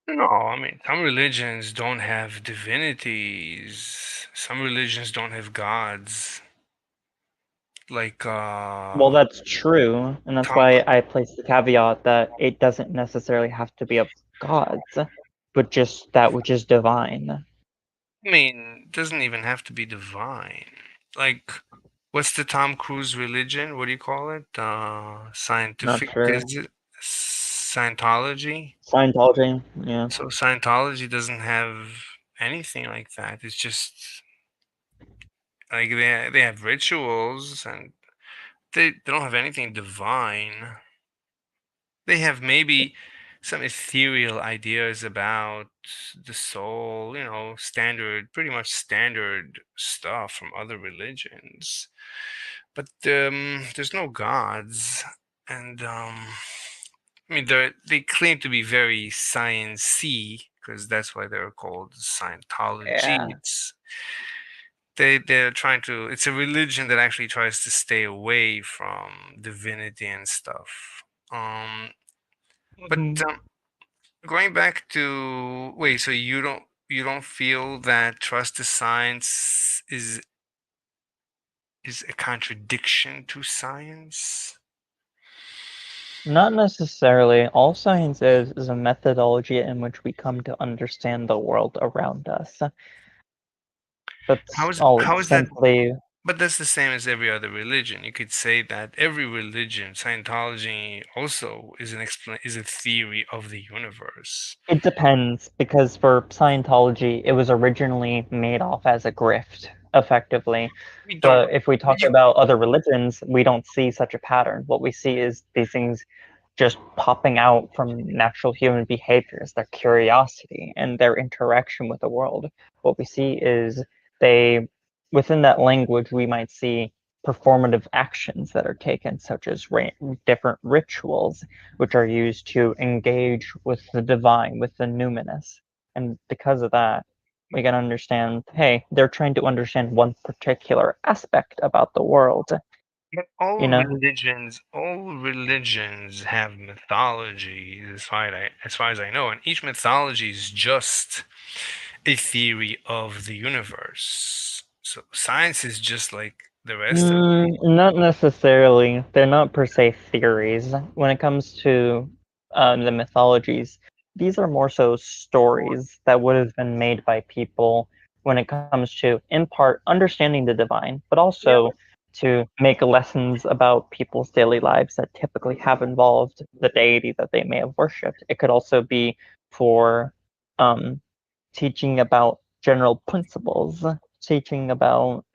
Speaker 2: No, I mean, some religions don't have divinities. Some religions don't have gods. Like,
Speaker 11: Well, that's true, and that's why I place the caveat that it doesn't necessarily have to be of gods, but just that which is divine.
Speaker 2: I mean, it doesn't even have to be divine. Like, what's the Tom Cruise religion? What do you call it? Scientific,
Speaker 11: Not sure.
Speaker 2: is it Scientology?
Speaker 11: Scientology, yeah.
Speaker 2: So Scientology doesn't have anything like that. It's just like they have rituals and they don't have anything divine. They have maybe some ethereal ideas about the soul, pretty much standard stuff from other religions. But there's no gods, and I mean they claim to be very science-y because that's why they're called Scientology.
Speaker 11: Yeah.
Speaker 2: They're trying to. It's a religion that actually tries to stay away from divinity and stuff. But going back to so you don't feel that trust the science is a contradiction to science?
Speaker 11: Not necessarily. All science is a methodology in which we come to understand the world around us. That's
Speaker 2: How is that?
Speaker 11: simply.
Speaker 2: But that's the same as every other religion. You could say that every religion, Scientology, also is a theory of the universe.
Speaker 11: It depends, because for Scientology, it was originally made off as a grift, effectively. But if we talk about other religions, we don't see such a pattern. What we see is these things just popping out from natural human behaviors, their curiosity and their interaction with the world. What we see is within that language, we might see performative actions that are taken, such as different rituals, which are used to engage with the divine, with the numinous. And because of that, we can understand, hey, they're trying to understand one particular aspect about the world.
Speaker 2: But all religions have mythology, as far as I know, and each mythology is just a theory of the universe. So science is just like the rest of it.
Speaker 11: Not necessarily. They're not per se theories. When it comes to the mythologies, these are more so stories that would have been made by people when it comes to, in part, understanding the divine, but also to make lessons about people's daily lives that typically have involved the deity that they may have worshipped. It could also be for teaching about general principles, teaching about,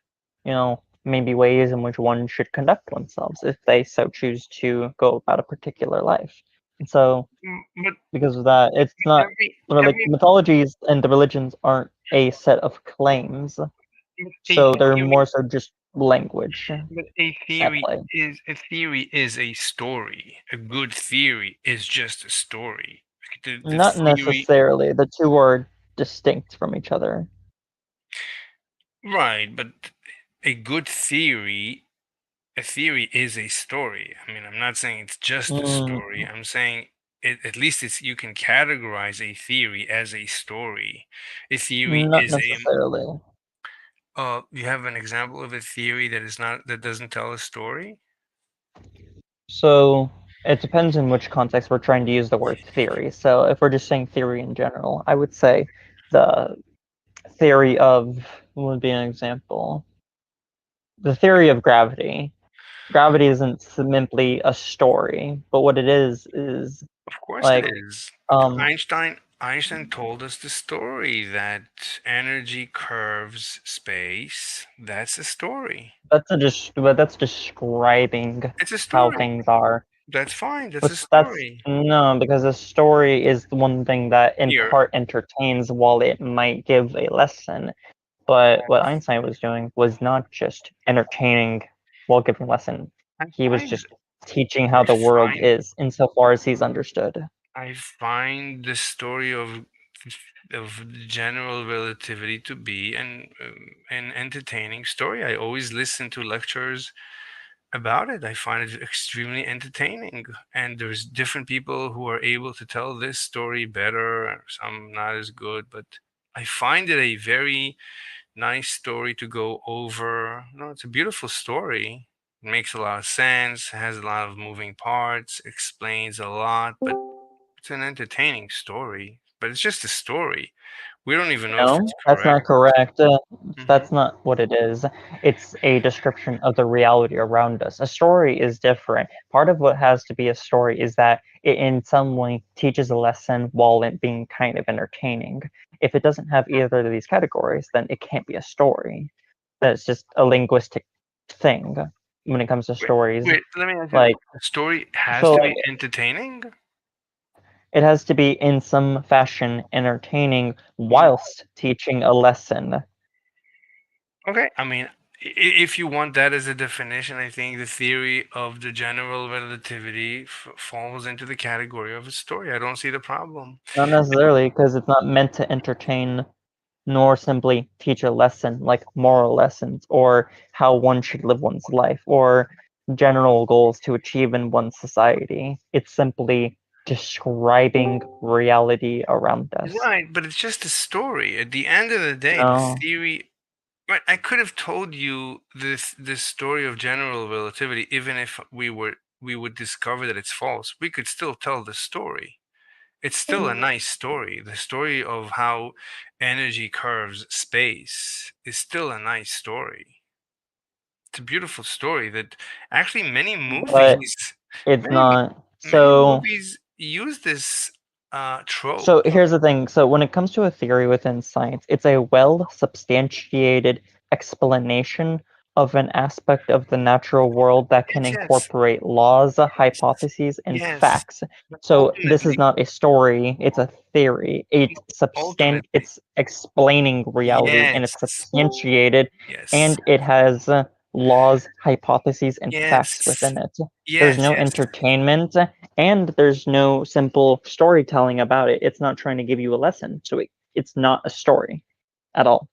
Speaker 11: maybe ways in which one should conduct oneself if they so choose to go about a particular life. And so, because of that, it's not mythologies and the religions aren't a set of claims, so they're more so just language.
Speaker 2: But a theory is a story. A good theory is just a story.
Speaker 11: Not necessarily. The two are distinct from each other.
Speaker 2: Right, but a good theory a theory is a story. I mean, I'm not saying it's just a story. I'm saying at least you can categorize a theory as a story. A theory
Speaker 11: Not
Speaker 2: is
Speaker 11: necessarily.
Speaker 2: you have an example of a theory that doesn't tell a story?
Speaker 11: So it depends in which context we're trying to use the word theory. So if we're just saying theory in general, I would say the theory of what would be an example. The theory of gravity. Gravity isn't simply a story, but what it is
Speaker 2: Of course
Speaker 11: like
Speaker 2: it is.
Speaker 11: um
Speaker 2: Einstein told us the story that energy curves space. That's a story.
Speaker 11: that's describing
Speaker 2: It's a
Speaker 11: how
Speaker 2: story.
Speaker 11: things are.
Speaker 2: That's fine. That's
Speaker 11: But
Speaker 2: a
Speaker 11: that's
Speaker 2: story.
Speaker 11: no, because a story is the one thing that in
Speaker 2: Here.
Speaker 11: part entertains while it might give a lesson. But what Einstein was doing was not just entertaining while giving lesson.
Speaker 2: I
Speaker 11: He was
Speaker 2: find
Speaker 11: just teaching how
Speaker 2: I
Speaker 11: the world
Speaker 2: find
Speaker 11: is insofar as he's understood.
Speaker 2: I find the story of general relativity to be an entertaining story. I always listen to lectures about it. I find it extremely entertaining, and there's different people who are able to tell this story better, some not as good, but I find it a very nice story to go over. No, it's a beautiful story. It makes a lot of sense, has a lot of moving parts, explains a lot, but it's an entertaining story. But it's just a story. We don't even know if
Speaker 11: No,
Speaker 2: it's
Speaker 11: that's not
Speaker 2: correct.
Speaker 11: correct.
Speaker 2: Hmm.
Speaker 11: That's not what it is. It's a description of the reality around us. A story is different. Part of what has to be a story is that it in some way teaches a lesson while it being kind of entertaining. If it doesn't have either of these categories, then it can't be a story. That's just a linguistic thing when it comes to
Speaker 2: Wait,
Speaker 11: stories.
Speaker 2: wait, let me ask you,
Speaker 11: Like,
Speaker 2: the story has
Speaker 11: so
Speaker 2: to
Speaker 11: like
Speaker 2: be entertaining?
Speaker 11: it has to be in some fashion entertaining whilst teaching a lesson.
Speaker 2: Okay, I mean, if you want that as a definition, I think the theory of the general relativity falls into the category of a story. I don't see the problem.
Speaker 11: Not necessarily, because it's not meant to entertain nor simply teach a lesson like moral lessons or how one should live one's life or general goals to achieve in one's society. It's simply describing reality around us.
Speaker 2: Right, but it's just a story. At the end of the day, the
Speaker 11: No.
Speaker 2: theory. Right, I could have told you this story of general relativity, even if we would discover that it's false. We could still tell the story. It's still a nice story. The story of how energy curves space is still a nice story. It's a beautiful story that actually
Speaker 11: But it's
Speaker 2: many mo-
Speaker 11: not.
Speaker 2: many
Speaker 11: So
Speaker 2: movies use this trope.
Speaker 11: So here's the thing. So when it comes to a theory within science, it's a well substantiated explanation of an aspect of the natural world that can
Speaker 2: Yes,
Speaker 11: incorporate laws, hypotheses, and
Speaker 2: yes,
Speaker 11: facts.
Speaker 2: but
Speaker 11: So this is
Speaker 2: ultimately,
Speaker 11: not a story, it's a theory.
Speaker 2: ultimately,
Speaker 11: It's explaining reality and it's
Speaker 2: yes,
Speaker 11: substantiated
Speaker 2: yes,
Speaker 11: and it has laws, hypotheses, and facts
Speaker 2: yes,
Speaker 11: within it. There's
Speaker 2: yes,
Speaker 11: no
Speaker 2: yes,
Speaker 11: entertainment and there's no simple storytelling about it. It's not trying to give you a lesson, so it's not a story at all.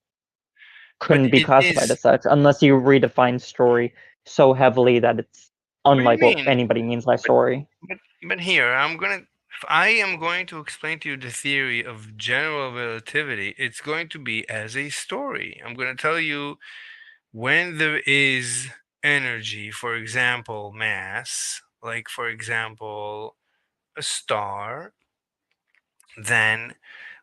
Speaker 2: but
Speaker 11: Couldn't be
Speaker 2: it
Speaker 11: classified
Speaker 2: is.
Speaker 11: as such unless you redefine story so heavily that it's
Speaker 2: What do you
Speaker 11: unlike what
Speaker 2: mean?
Speaker 11: anybody means by
Speaker 2: But
Speaker 11: story.
Speaker 2: but here I am going to explain to you the theory of general relativity. It's going to be as a story. I'm going to tell you when there is energy, for example, mass, like for example, a star, then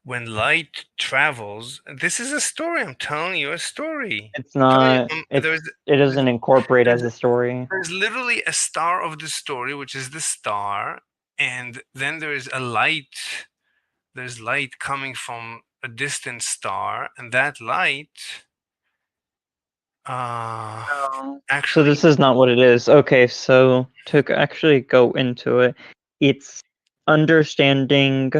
Speaker 2: when light travels, this is a story. I'm telling you a story.
Speaker 11: It's
Speaker 2: I'm telling you,
Speaker 11: not. It doesn't incorporate as
Speaker 2: there's
Speaker 11: a story.
Speaker 2: there's literally a star of the story, which is the star, and then there is a light. There's light coming from a distant star, and that light, uh,
Speaker 11: So
Speaker 2: actually,
Speaker 11: this is not what it is. Okay, so to actually go into it, it's understanding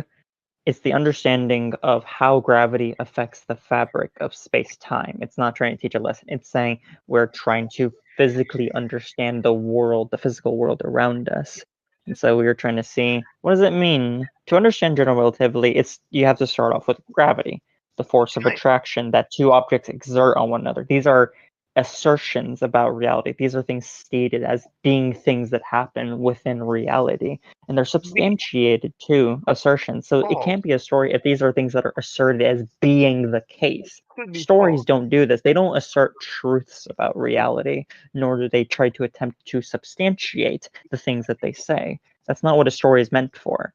Speaker 11: it's the understanding of how gravity affects the fabric of space-time. It's not trying to teach a lesson. It's saying we're trying to physically understand the world, the physical world around us. And so we were trying to see what does it mean to understand general relativity. It's you have to start off with gravity, the force of
Speaker 2: right,
Speaker 11: attraction that two objects exert on one another. These are assertions about reality. These are things stated as being things that happen within reality, and they're substantiated too, assertions. So it can't be a story if these are things that are asserted as being the case. Stories don't do this. They don't assert truths about reality, nor do they try to attempt to substantiate the things that they say. That's not what a story is meant for.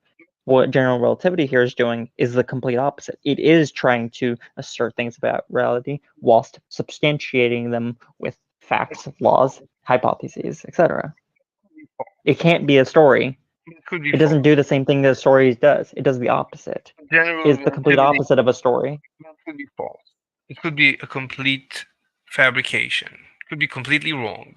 Speaker 11: What general relativity here is doing is the complete opposite. It is trying to assert things about reality whilst substantiating them with facts, laws, hypotheses, etc. It can't be a story.
Speaker 2: It could be
Speaker 11: It doesn't
Speaker 2: false.
Speaker 11: do the same thing that a story does. It does the opposite.
Speaker 2: General
Speaker 11: It's the complete
Speaker 2: relativity
Speaker 11: opposite of a story.
Speaker 2: could be false. It could be a complete fabrication. It could be completely wrong.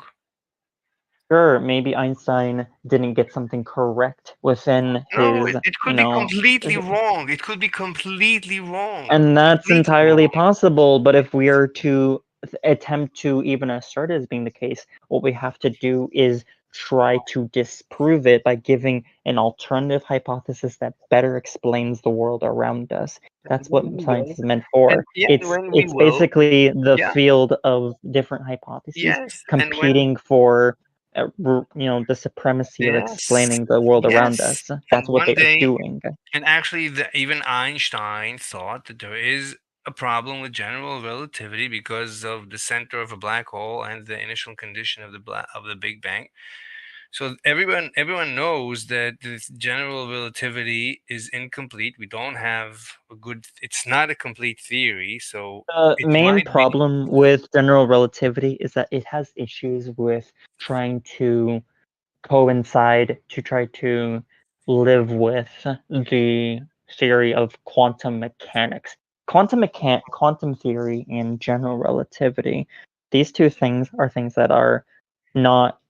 Speaker 11: Sure, maybe Einstein didn't get something correct within
Speaker 2: No,
Speaker 11: his,
Speaker 2: it could be completely wrong. It could be completely wrong.
Speaker 11: and that's
Speaker 2: Completely
Speaker 11: entirely
Speaker 2: wrong.
Speaker 11: possible. But if we are to attempt to even assert it as being the case, what we have to do is try to disprove it by giving an alternative hypothesis that better explains the world around us. That's what science is meant for.
Speaker 2: And yeah, when we
Speaker 11: It's
Speaker 2: will,
Speaker 11: basically the
Speaker 2: yeah.
Speaker 11: field of different hypotheses
Speaker 2: Yes, and when
Speaker 11: competing for the supremacy of
Speaker 2: yes,
Speaker 11: explaining the world around
Speaker 2: yes,
Speaker 11: us. That's
Speaker 2: and
Speaker 11: what
Speaker 2: one
Speaker 11: they are
Speaker 2: day,
Speaker 11: doing.
Speaker 2: and actually, even Einstein thought that there is a problem with general relativity because of the center of a black hole and the initial condition of the Big Bang. So everyone knows that this general relativity is incomplete. We don't have a good. It's not a complete theory. So
Speaker 11: The
Speaker 2: it
Speaker 11: main
Speaker 2: might be.
Speaker 11: problem with general relativity is that it has issues with trying to coincide, to try to live with the theory of quantum mechanics. Quantum theory and general relativity, these two things are things that are not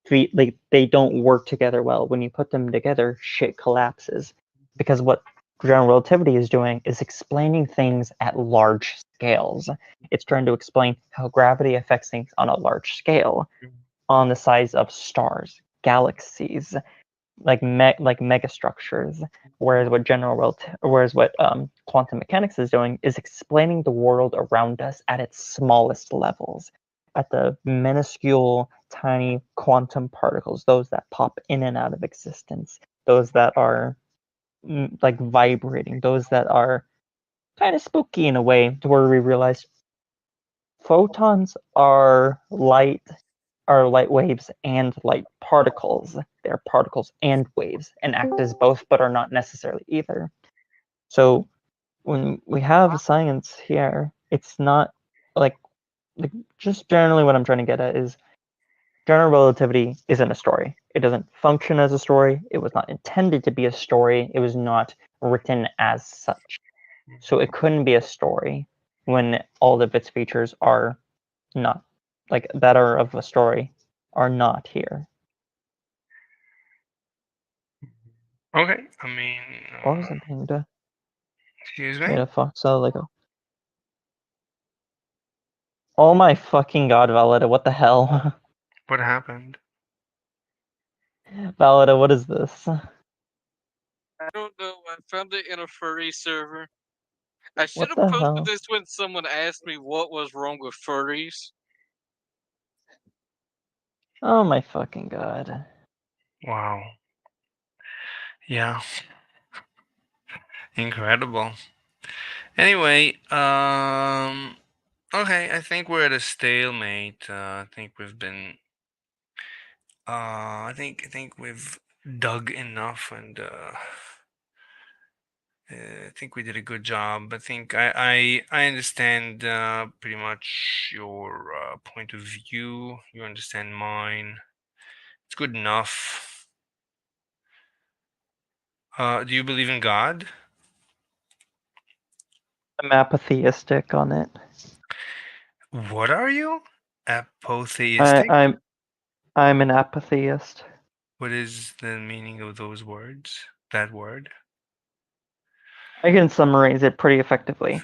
Speaker 11: they don't work together well. When you put them together, shit collapses. Because what general relativity is doing is explaining things at large scales. It's trying to explain how gravity affects things on a large scale, on the size of stars, galaxies, like megastructures. Whereas what quantum mechanics is doing is explaining the world around us at its smallest levels, at the minuscule, tiny quantum particles, those that pop in and out of existence, those that are like vibrating, those that are kind of spooky in a way, to where we realize photons are light waves and light particles. They're particles and waves and act as both but are not necessarily either. So when we have science here, it's not like just generally what I'm trying to get at is general relativity isn't a story. It doesn't function as a story. It was not intended to be a story. It was not written as such. So it couldn't be a story when all of its features are not like that are of a story are not here.
Speaker 2: Okay, I mean,
Speaker 11: What was I being to?
Speaker 2: excuse
Speaker 11: Wait
Speaker 2: me.
Speaker 11: a fuck, so like oh my fucking god, Valida, what the hell?
Speaker 2: What happened?
Speaker 11: Valida, what is this?
Speaker 12: I don't know. I found it in a furry server. I should
Speaker 11: What
Speaker 12: have
Speaker 11: the
Speaker 12: posted
Speaker 11: hell?
Speaker 12: this when someone asked me what was wrong with furries.
Speaker 11: Oh my fucking god.
Speaker 2: Wow. Yeah. Incredible. Anyway, okay, I think we're at a stalemate. I think we've been I think we've dug enough and I think we did a good job. I think I understand pretty much your point of view. You understand mine. It's good enough. Do you believe in God?
Speaker 11: I'm apatheistic on it.
Speaker 2: What are you? Apotheistic?
Speaker 11: I'm an apatheist.
Speaker 2: What is the meaning of those words? That word?
Speaker 11: I can summarize it pretty effectively.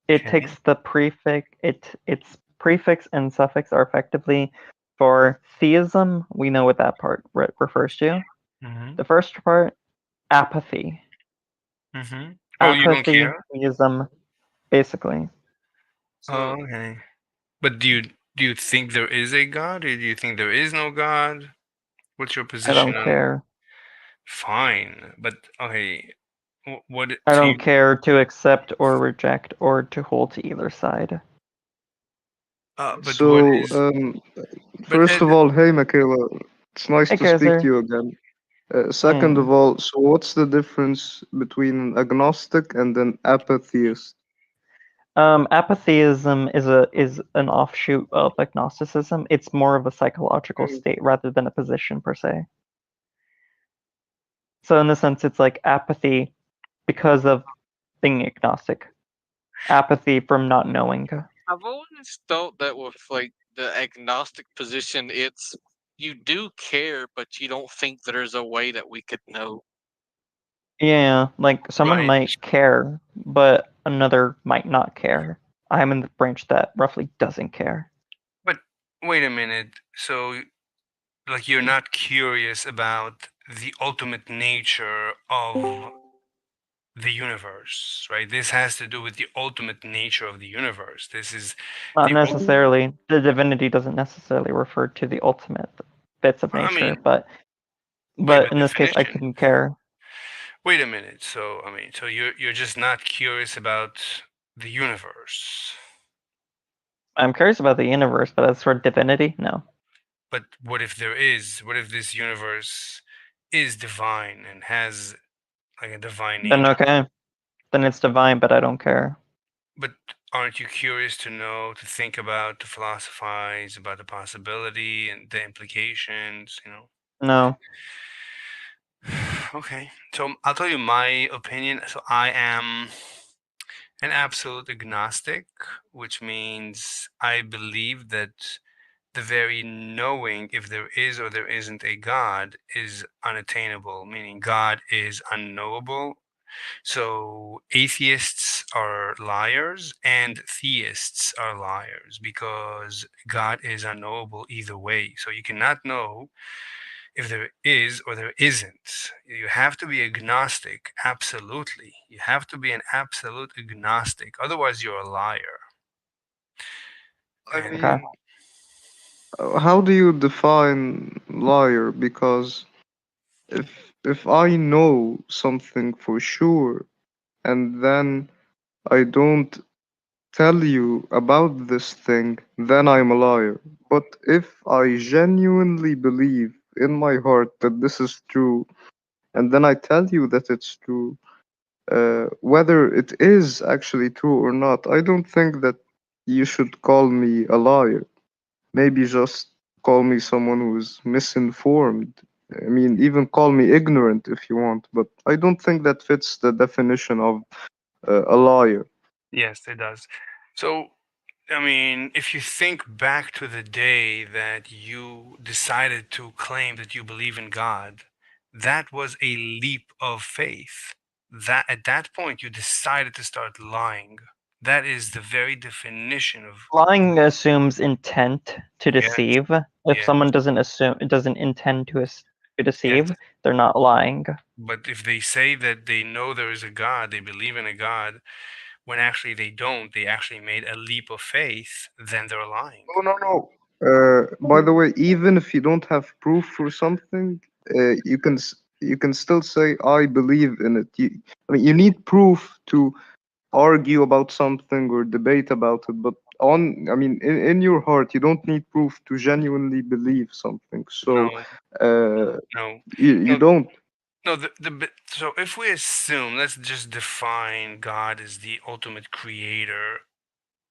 Speaker 11: It
Speaker 2: Okay.
Speaker 11: takes the prefix. Its prefix and suffix are effectively for theism. We know what that part refers to.
Speaker 2: Mm-hmm.
Speaker 11: The first part, apathy.
Speaker 2: Mm-hmm. Oh, you don't
Speaker 11: Apathy,
Speaker 2: care?
Speaker 11: theism, basically.
Speaker 2: Oh, okay. But do you Do you think there is a God, or do you think there is no God? What's your
Speaker 11: I
Speaker 2: position
Speaker 11: don't
Speaker 2: on?
Speaker 11: care.
Speaker 2: Fine, but okay. What?
Speaker 11: I
Speaker 2: So
Speaker 11: don't care to accept or reject or to hold to either side.
Speaker 2: But what
Speaker 13: So,
Speaker 2: is? But
Speaker 13: first of all, hey, Michaela, it's nice
Speaker 11: Hey,
Speaker 13: to speak to
Speaker 11: Kaiser.
Speaker 13: you again. Second of all, so what's the difference between an agnostic and an apatheist?
Speaker 11: Apatheism is an offshoot of agnosticism. It's more of a psychological state rather than a position per se. So in the sense, it's like apathy because of being agnostic, apathy from not knowing.
Speaker 12: I've always thought that with like the agnostic position, it's you do care, but you don't think there's a way that we could know.
Speaker 11: Yeah, like someone
Speaker 2: Right.
Speaker 11: might care, but another might not care. I'm in the branch that roughly doesn't care.
Speaker 2: But wait a minute. So, like, you're not curious about the ultimate nature of the universe, right? This has to do with the ultimate nature of the universe. This is
Speaker 11: Not
Speaker 2: the
Speaker 11: necessarily. The divinity doesn't necessarily refer to the ultimate bits of
Speaker 2: I
Speaker 11: nature,
Speaker 2: mean,
Speaker 11: but in this case, I couldn't care.
Speaker 2: Wait a minute. So, I mean, so you're just not curious about the universe.
Speaker 11: I'm curious about the universe, but as for divinity, no.
Speaker 2: But what if there is? What if this universe is divine and has like a divine
Speaker 11: Then
Speaker 2: nature?
Speaker 11: okay. Then it's divine, but I don't care.
Speaker 2: But aren't you curious to know, to think about, to philosophize about the possibility and the implications, you know?
Speaker 11: No.
Speaker 2: Okay. So I'll tell you my opinion. So I am an absolute agnostic, which means I believe that the very knowing if there is or there isn't a God is unattainable, meaning God is unknowable. So atheists are liars and theists are liars because God is unknowable either way. So you cannot know if there is or there isn't. You have to be agnostic, absolutely. You have to be an absolute agnostic. Otherwise, you're a liar.
Speaker 13: I
Speaker 2: And
Speaker 13: mean, how do you define liar? Because if I know something for sure and then I don't tell you about this thing, then I'm a liar. But if I genuinely believe in my heart that this is true, and then I tell you that it's true, whether it is actually true or not, I don't think that you should call me a liar. Maybe just call me someone who's misinformed. I mean, even call me ignorant if you want, but I don't think that fits the definition of a liar.
Speaker 2: yes, it does. So, I mean, if you think back to the day that you decided to claim that you believe in God, that was a leap of faith. That at that point you decided to start lying. That is the very definition of
Speaker 11: Lying assumes intent to
Speaker 2: Yes,
Speaker 11: deceive. If
Speaker 2: yes.
Speaker 11: someone doesn't intend to deceive, they're not lying.
Speaker 2: But if they say that they know there is a God, they believe in a God, when actually they don't, they actually made a leap of faith, then they're lying.
Speaker 13: No. By the way, even if you don't have proof for something, you can still say I believe in it. I mean, you need proof to argue about something or debate about it, but I mean, in your heart, you don't need proof to genuinely believe something. So,
Speaker 2: No.
Speaker 13: you
Speaker 2: No,
Speaker 13: don't.
Speaker 2: No, so if we assume, let's just define God as the ultimate creator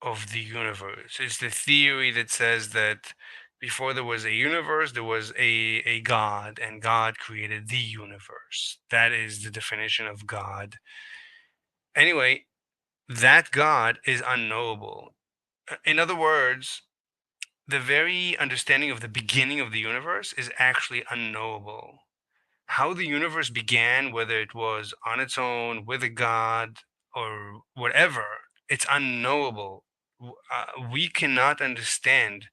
Speaker 2: of the universe. It's the theory that says that before there was a universe, there was a God, and God created the universe. That is the definition of God. Anyway, that God is unknowable. In other words, the very understanding of the beginning of the universe is actually unknowable. How the universe began, whether it was on its own, with a God, or whatever, it's unknowable. We cannot understand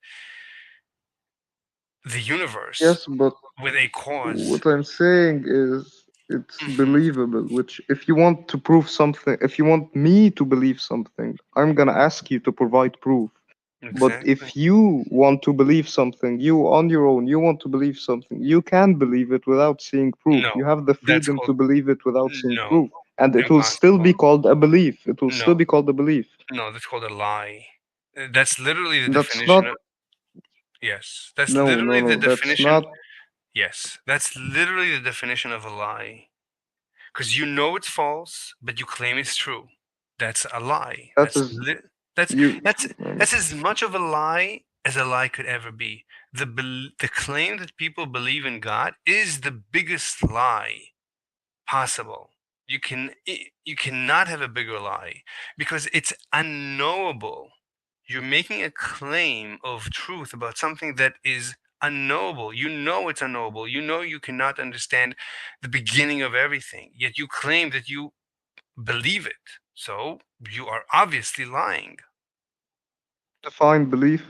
Speaker 2: the universe
Speaker 13: Yes, but
Speaker 2: with a cause.
Speaker 13: what I'm saying is it's believable, which if you want to prove something, if you want me to believe something, I'm gonna ask you to provide proof. But
Speaker 2: Exactly.
Speaker 13: if you want to believe something, you on your own, you want to believe something, you can believe it without seeing proof.
Speaker 2: No,
Speaker 13: You have the
Speaker 2: that's
Speaker 13: freedom
Speaker 2: called
Speaker 13: to believe it without seeing
Speaker 2: no,
Speaker 13: proof. And it will still
Speaker 2: impossible.
Speaker 13: be called a belief. It will still
Speaker 2: No,
Speaker 13: be called a belief.
Speaker 2: no, that's called a lie. That's literally the
Speaker 13: That's
Speaker 2: definition
Speaker 13: not,
Speaker 2: of yes. That's
Speaker 13: no, no,
Speaker 2: literally the
Speaker 13: no, that's
Speaker 2: definition.
Speaker 13: not,
Speaker 2: Yes, that's literally the definition of a lie. Because you know it's false, but you claim it's true. That's a lie.
Speaker 13: that is,
Speaker 2: That's
Speaker 13: you,
Speaker 2: that's that's as much of a lie as a lie could ever be. The claim that people believe in God is the biggest lie possible. You cannot have a bigger lie because it's unknowable. You're making a claim of truth about something that is unknowable. You know it's unknowable. You know you cannot understand the beginning of everything, yet you claim that you believe it. So you are obviously lying.
Speaker 13: define belief.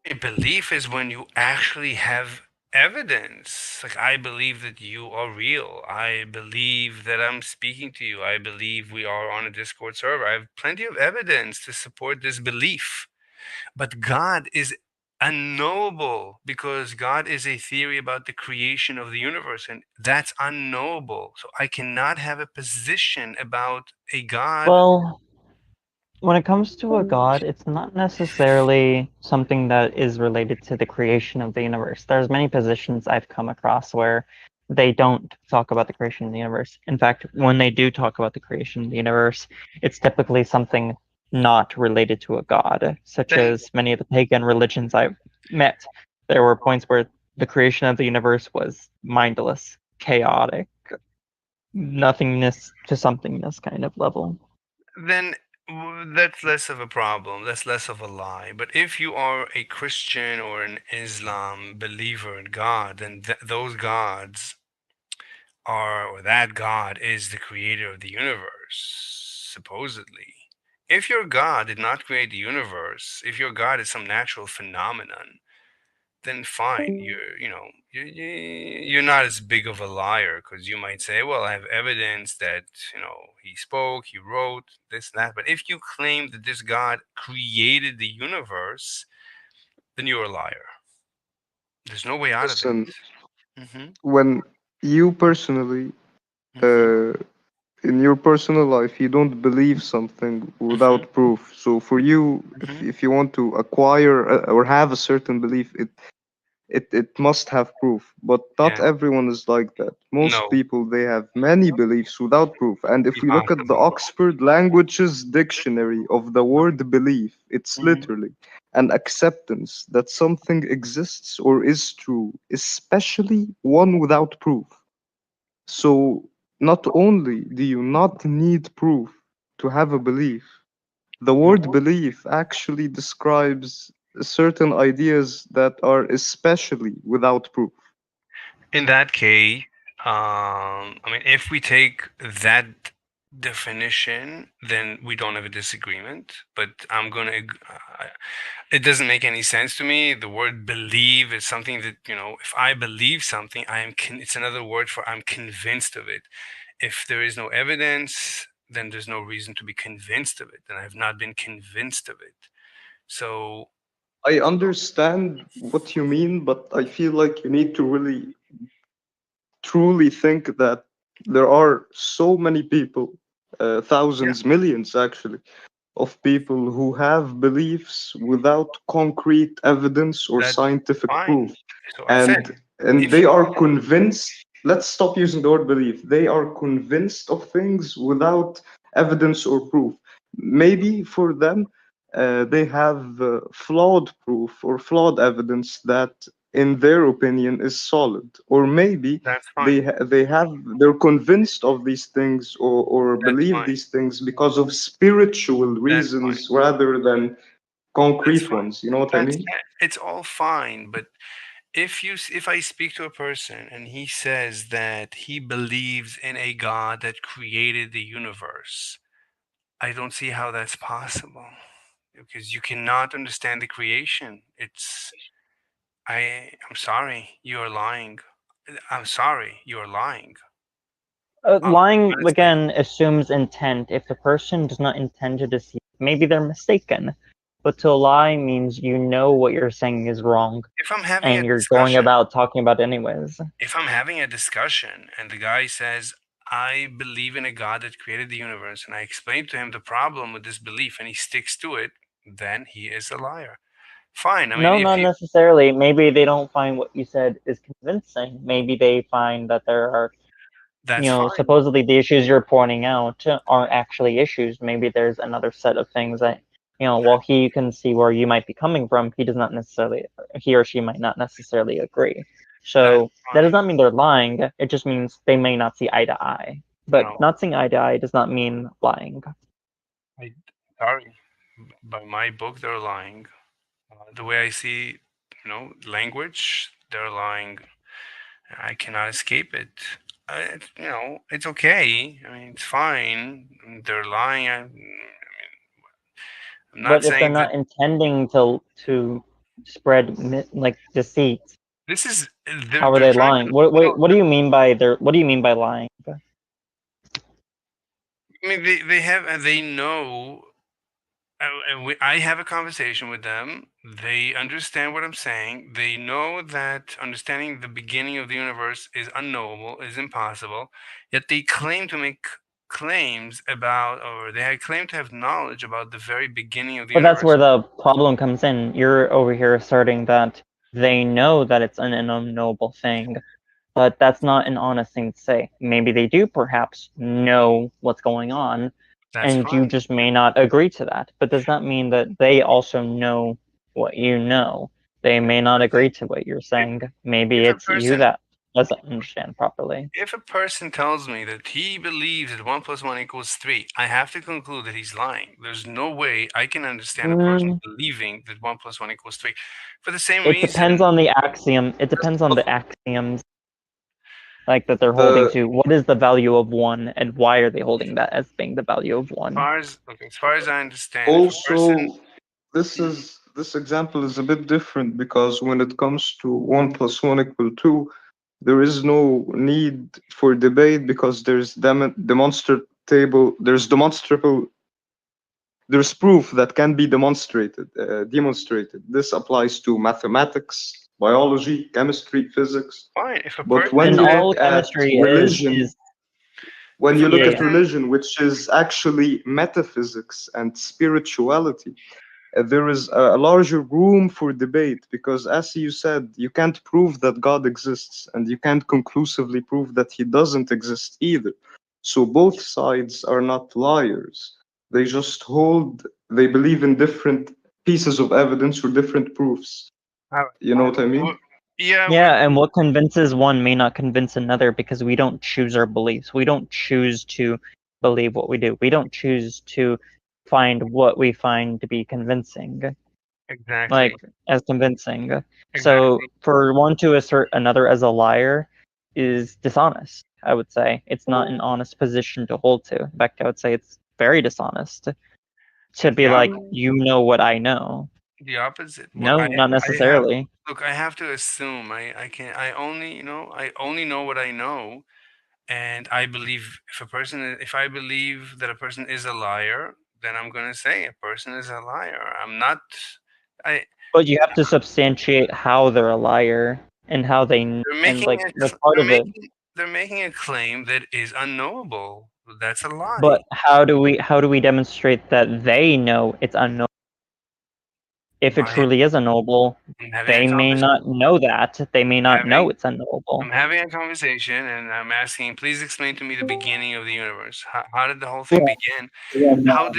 Speaker 2: A belief is when you actually have evidence. Like, I believe that you are real. I believe that I'm speaking to you. I believe we are on a Discord server. I have plenty of evidence to support this belief. But God is unknowable because God is a theory about the creation of the universe, and that's unknowable. So I cannot have a position about a God.
Speaker 11: Well, when it comes to a god, it's not necessarily something that is related to the creation of the universe. There's many positions I've come across where they don't talk about the creation of the universe. In fact, when they do talk about the creation of the universe, it's typically something not related to a god, such
Speaker 2: Then
Speaker 11: as many of the pagan religions I've met. There were points where the creation of the universe was mindless, chaotic, nothingness to somethingness kind of level.
Speaker 2: then that's less of a problem. That's less of a lie. But if you are a Christian or an Islam believer in God, then those gods are, or that God is the creator of the universe, supposedly. If your God did not create the universe, if your God is some natural phenomenon, then fine. You're not as big of a liar because you might say, well, I have evidence that he spoke, he wrote this, that. But if you claim that this God created the universe, then you're a liar. There's no way out of it.
Speaker 13: Listen,
Speaker 2: Hmm.
Speaker 13: when you personally,
Speaker 2: Hmm.
Speaker 13: uh, in your personal life, you don't believe something
Speaker 2: Hmm.
Speaker 13: without proof. So for you,
Speaker 2: Hmm.
Speaker 13: if you want to acquire or have a certain belief, it must have proof. But not
Speaker 2: Yeah.
Speaker 13: everyone is like that. Most
Speaker 2: No.
Speaker 13: people, they have many beliefs without proof. And if we look at the
Speaker 2: Impossible.
Speaker 13: Oxford Languages Dictionary of the word belief, it's
Speaker 2: Hmm.
Speaker 13: literally an acceptance that something exists or is true, especially one without proof. So not only do you not need proof to have a belief, the word belief actually describes certain ideas that are especially without proof.
Speaker 2: In that case, I mean, if we take that definition, then we don't have a disagreement. But it doesn't make any sense to me. The word believe is something that, if I believe something, it's another word for I'm convinced of it. If there is no evidence, then there's no reason to be convinced of it. And I have not been convinced of it. So,
Speaker 13: I understand what you mean, but I feel like you need to really truly think that there are so many people,
Speaker 2: yeah,
Speaker 13: thousands, millions actually, of people who have beliefs without concrete evidence or
Speaker 2: that's
Speaker 13: scientific
Speaker 2: fine.
Speaker 13: proof.
Speaker 2: So I said,
Speaker 13: And
Speaker 2: if
Speaker 13: they
Speaker 2: you
Speaker 13: are convinced, let's stop using the word belief. They are convinced of things without evidence or proof. Maybe for them, they have flawed proof or flawed evidence that in their opinion is solid, or maybe
Speaker 2: That's fine.
Speaker 13: they're convinced of these things, or
Speaker 2: That's
Speaker 13: believe
Speaker 2: fine.
Speaker 13: these things because of spiritual
Speaker 2: That's fine.
Speaker 13: reasons rather than
Speaker 2: That's
Speaker 13: concrete
Speaker 2: fine.
Speaker 13: ones. You know what I mean?
Speaker 2: It's all fine. But if I speak to a person and he says that he believes in a God that created the universe, I don't see how that's possible because you cannot understand the creation. I'm sorry, you are lying. I'm sorry, you are lying.
Speaker 11: Lying
Speaker 2: honestly.
Speaker 11: again assumes intent. If the person does not intend to deceive, maybe they're mistaken. But to lie means you know what you're saying is wrong,
Speaker 2: If I'm having a
Speaker 11: and you're going
Speaker 2: discussion,
Speaker 11: about talking about it anyways.
Speaker 2: if I'm having a discussion and the guy says, I believe in a God that created the universe, and I explain to him the problem with this belief and he sticks to it, then he is a liar. Fine. I mean,
Speaker 11: No,
Speaker 2: if
Speaker 11: not
Speaker 2: he,
Speaker 11: necessarily. Maybe they don't find what you said is convincing. Maybe they find that there are,
Speaker 2: that's fine.
Speaker 11: supposedly the issues you're pointing out aren't actually issues. Maybe there's another set of things that, while he can see where you might be coming from, he or she might not necessarily agree. So that does not mean they're lying. It just means they may not see eye to eye. But
Speaker 2: No.
Speaker 11: not seeing eye to eye does not mean lying.
Speaker 2: Sorry. By my book, they're lying. The way I see, language, they're lying. I cannot escape it. It's okay. I mean, it's fine. They're lying. I'm not
Speaker 11: But if they're
Speaker 2: saying
Speaker 11: not
Speaker 2: that
Speaker 11: intending to spread deceit,
Speaker 2: this is.
Speaker 11: how are they lying? What do you mean by What do you mean by lying?
Speaker 2: I mean, they know. I have a conversation with them. They understand what I'm saying. They know that understanding the beginning of the universe is unknowable, is impossible. Yet they claim to make claims about, or they claim to have knowledge about the very beginning of the
Speaker 11: But
Speaker 2: universe.
Speaker 11: that's where the problem comes in. You're over here asserting that they know that it's an unknowable thing, but that's not an honest thing to say. Maybe they do perhaps know what's going on, and you just may not agree to that. But does that mean that they also know what you know? They may not agree to what you're saying. Maybe it's you that doesn't understand properly.
Speaker 2: If a person tells me that he believes that 1 + 1 = 3, I have to conclude that he's lying. There's no way I can understand a person believing that 1 + 1 = 3. For the same
Speaker 11: It
Speaker 2: reason.
Speaker 11: depends on the axiom. It depends on the axioms that they're holding to. What is the value of 1, and why are they holding that as being the value of 1?
Speaker 2: As far as I understand,
Speaker 13: Also, this example is a bit different because when it comes to 1 + 1 = 2, there is no need for debate because there's demonstrable, there's proof that can be demonstrated. This applies to mathematics, biology, chemistry, physics.
Speaker 2: Fine. If a
Speaker 13: But when you look at religion, religion, which is actually metaphysics and spirituality, there is a larger room for debate because, as you said, you can't prove that God exists and you can't conclusively prove that he doesn't exist either. So both sides are not liars. They just they believe in different pieces of evidence or different proofs. You know what I mean?
Speaker 11: Yeah, and what convinces one may not convince another because we don't choose our beliefs. We don't choose to believe what we do. We don't choose to find what we find to be convincing.
Speaker 2: Exactly.
Speaker 11: As convincing. So for one to assert another as a liar is dishonest, I would say. It's not an honest position to hold to. In fact, I would say it's very dishonest to be like, you know what I know.
Speaker 2: The opposite.
Speaker 11: No, not necessarily.
Speaker 2: Look, I have to assume. I only know what I know, and I believe if I believe that a person is a liar, then I'm gonna say a person is a liar. I'm not.
Speaker 11: But you have to substantiate how they're a liar and how they that's part of it.
Speaker 2: They're making a claim that is unknowable. That's a lie.
Speaker 11: But how do we demonstrate that they know it's unknowable? If it truly is unknowable, they may not know that. They may not know it's unknowable.
Speaker 2: I'm having a conversation and I'm asking, please explain to me the beginning of the universe. How did the whole thing begin? How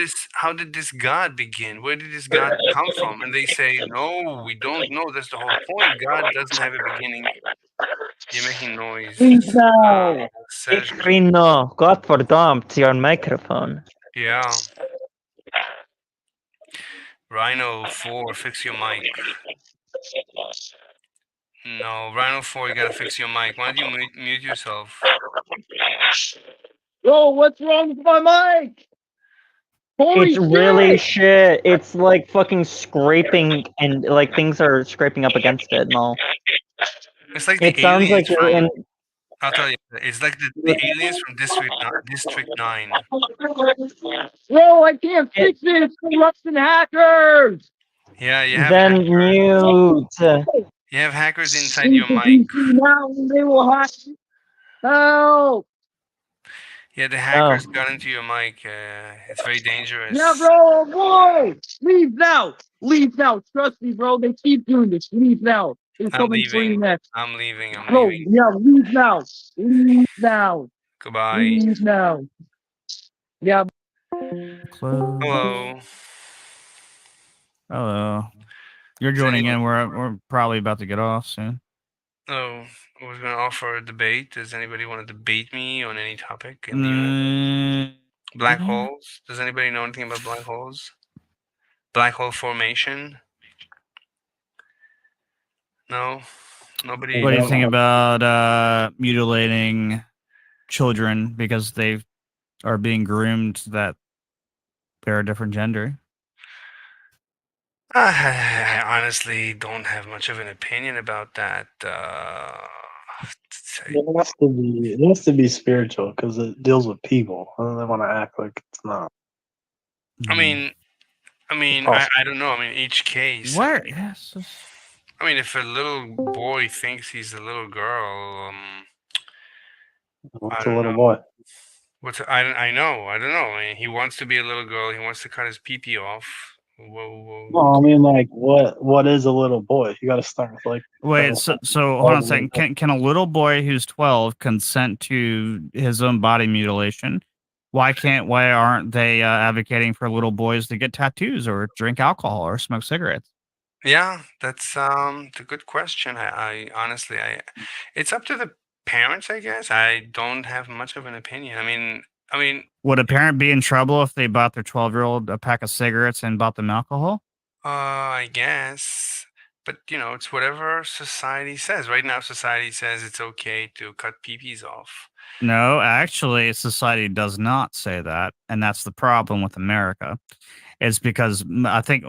Speaker 2: did this God begin? Where did this God come from? And they say, no, we don't know. That's the whole point. God doesn't have a beginning. You're making noise.
Speaker 11: Ik know. Godverdammd, your microphone.
Speaker 2: Yeah. Rhino 4, fix your mic. No, Rhino 4, you gotta fix your mic. Why don't you mute yourself?
Speaker 14: Yo, what's wrong with my mic? Holy
Speaker 11: It's really shit. It's like fucking scraping and like things are scraping up against it and all.
Speaker 2: It's like
Speaker 11: it sounds like you're in.
Speaker 2: I'll tell you. It's like the aliens from District 9.
Speaker 14: Bro, I can't fix it. It's corruption hackers.
Speaker 2: Yeah, you have
Speaker 11: Then
Speaker 2: hackers.
Speaker 11: mute.
Speaker 2: You have hackers inside your mic.
Speaker 14: Now they will hack. Help.
Speaker 2: Yeah, the hackers got into your mic. It's very dangerous.
Speaker 14: Yeah, bro, boy. Leave now. Leave now. Trust me, bro. They keep doing this. Leave now. They're
Speaker 2: I'm
Speaker 14: coming for you
Speaker 2: leaving.
Speaker 14: next.
Speaker 2: I'm leaving. I'm
Speaker 14: Bro,
Speaker 2: leaving.
Speaker 14: yeah, leave now. Leave now.
Speaker 2: Goodbye.
Speaker 14: Leave now. Yeah.
Speaker 2: Hello.
Speaker 15: Hello. You're joining in. We're probably about to get off soon.
Speaker 2: Oh, I was going to offer a debate. Does anybody want to debate me on any topic in the universe? Black holes? Does anybody know anything about black holes? Black hole formation? No? Nobody?
Speaker 15: What do you think about mutilating children because they are being groomed that they're a different gender?
Speaker 2: I honestly don't have much of an opinion about that.
Speaker 16: It has to be spiritual because it deals with people, and they want to act like it's not.
Speaker 2: I mean, I don't know. I mean, each case.
Speaker 15: Where?
Speaker 2: I mean, if a little boy thinks he's a little girl,
Speaker 16: What's a little boy?
Speaker 2: I know. I don't know. I mean, he wants to be a little girl. He wants to cut his pee-pee off. Whoa.
Speaker 16: No, I mean, like, what is a little boy? You got to start with like.
Speaker 15: Wait, so hold on a second. Can a little boy who's 12 consent to his own body mutilation? Why aren't they advocating for little boys to get tattoos or drink alcohol or smoke cigarettes?
Speaker 2: Yeah, that's a good question. I honestly, it's up to the parents, I guess. I don't have much of an opinion. I mean,
Speaker 15: would a parent be in trouble if they bought their 12-year-old a pack of cigarettes and bought them alcohol?
Speaker 2: I guess, but it's whatever society says. Right now, society says it's okay to cut peepees off.
Speaker 15: No, actually, society does not say that, and that's the problem with America. It's because I think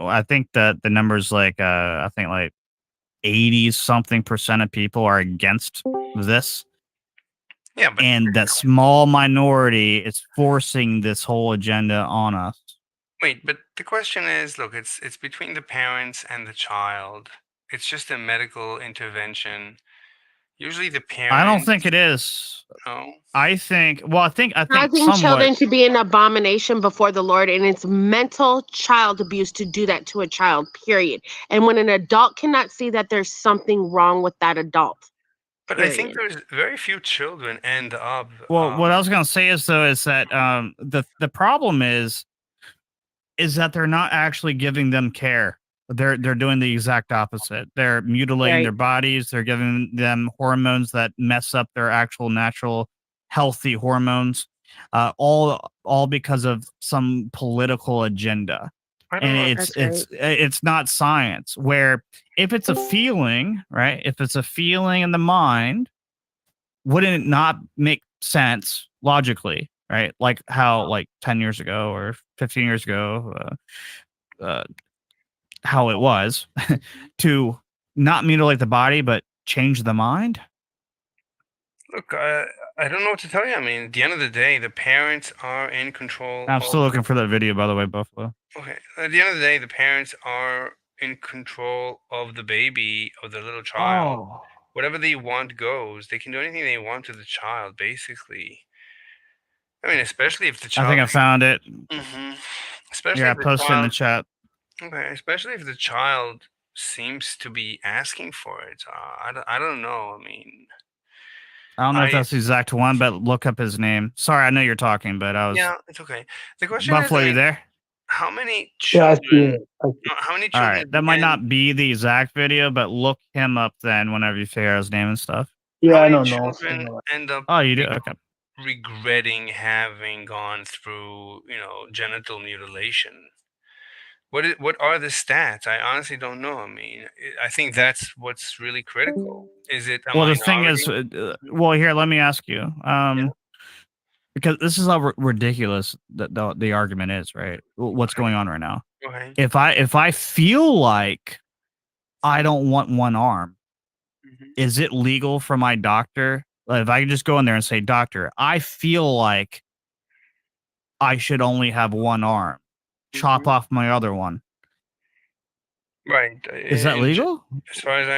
Speaker 15: that the numbers like 80-something% of people are against this.
Speaker 2: Yeah,
Speaker 15: and that small minority is forcing this whole agenda on us.
Speaker 2: Wait, but the question is, look, it's between the parents and the child. It's just a medical intervention. Usually the parents.
Speaker 15: I don't think it is.
Speaker 2: No.
Speaker 15: I think
Speaker 17: causing
Speaker 15: somewhat.
Speaker 17: children to be an abomination before the Lord, and it's mental child abuse to do that to a child, period. And when an adult cannot see that, there's something wrong with that adult.
Speaker 2: But I think there's very few children end up.
Speaker 15: Well, what I was going to say is that the problem is that they're not actually giving them care. They're doing the exact opposite. They're mutilating their bodies. They're giving them hormones that mess up their actual natural healthy hormones, all because of some political agenda. And it's not science. Where if it's a feeling, right? If it's a feeling in the mind, wouldn't it not make sense logically, right? Like how 10 years ago or 15 years ago, how it was to not mutilate the body but change the mind.
Speaker 2: Look, I don't know what to tell you. I mean, at the end of the day, the parents are in control.
Speaker 15: I'm still looking for that video, by the way, Buffalo.
Speaker 2: Okay. At the end of the day, the parents are in control of the baby, of the little child.
Speaker 15: Oh.
Speaker 2: Whatever they want goes. They can do anything they want to the child, basically. I mean, especially if the child.
Speaker 15: I think I found it.
Speaker 2: Mm-hmm. Especially
Speaker 15: I
Speaker 2: if the
Speaker 15: posted in the
Speaker 2: child-
Speaker 15: chat.
Speaker 2: Okay, especially if the child seems to be asking for it. I don't know. I mean,
Speaker 15: I don't know if that's the exact one, but look up his name. Sorry, I know you're talking, but I was.
Speaker 2: yeah, it's okay. The question
Speaker 15: Buffalo,
Speaker 2: is,
Speaker 15: you there?
Speaker 2: how many
Speaker 16: Yeah, I
Speaker 2: children?
Speaker 16: see it.
Speaker 2: How many
Speaker 15: All
Speaker 2: children?
Speaker 15: right, that might not be the exact video, but look him up then whenever you figure out his name and stuff.
Speaker 16: Yeah,
Speaker 2: How
Speaker 16: I
Speaker 2: many
Speaker 16: don't know.
Speaker 2: children end up
Speaker 15: Oh, you do? Okay.
Speaker 2: regretting having gone through, genital mutilation? What are the stats? I honestly don't know. I mean, I think that's what's really critical. Is it a
Speaker 15: Well, the thing is,
Speaker 2: minority?
Speaker 15: well, here, let me ask you, because this is how ridiculous the argument is, right? What's going on right now?
Speaker 2: Okay.
Speaker 15: If I feel like I don't want one arm, is it legal for my doctor Like, if I could just go in there and say, doctor, I feel like I should only have one arm. Chop off my other one.
Speaker 2: Right.
Speaker 15: Is that legal?
Speaker 2: As far as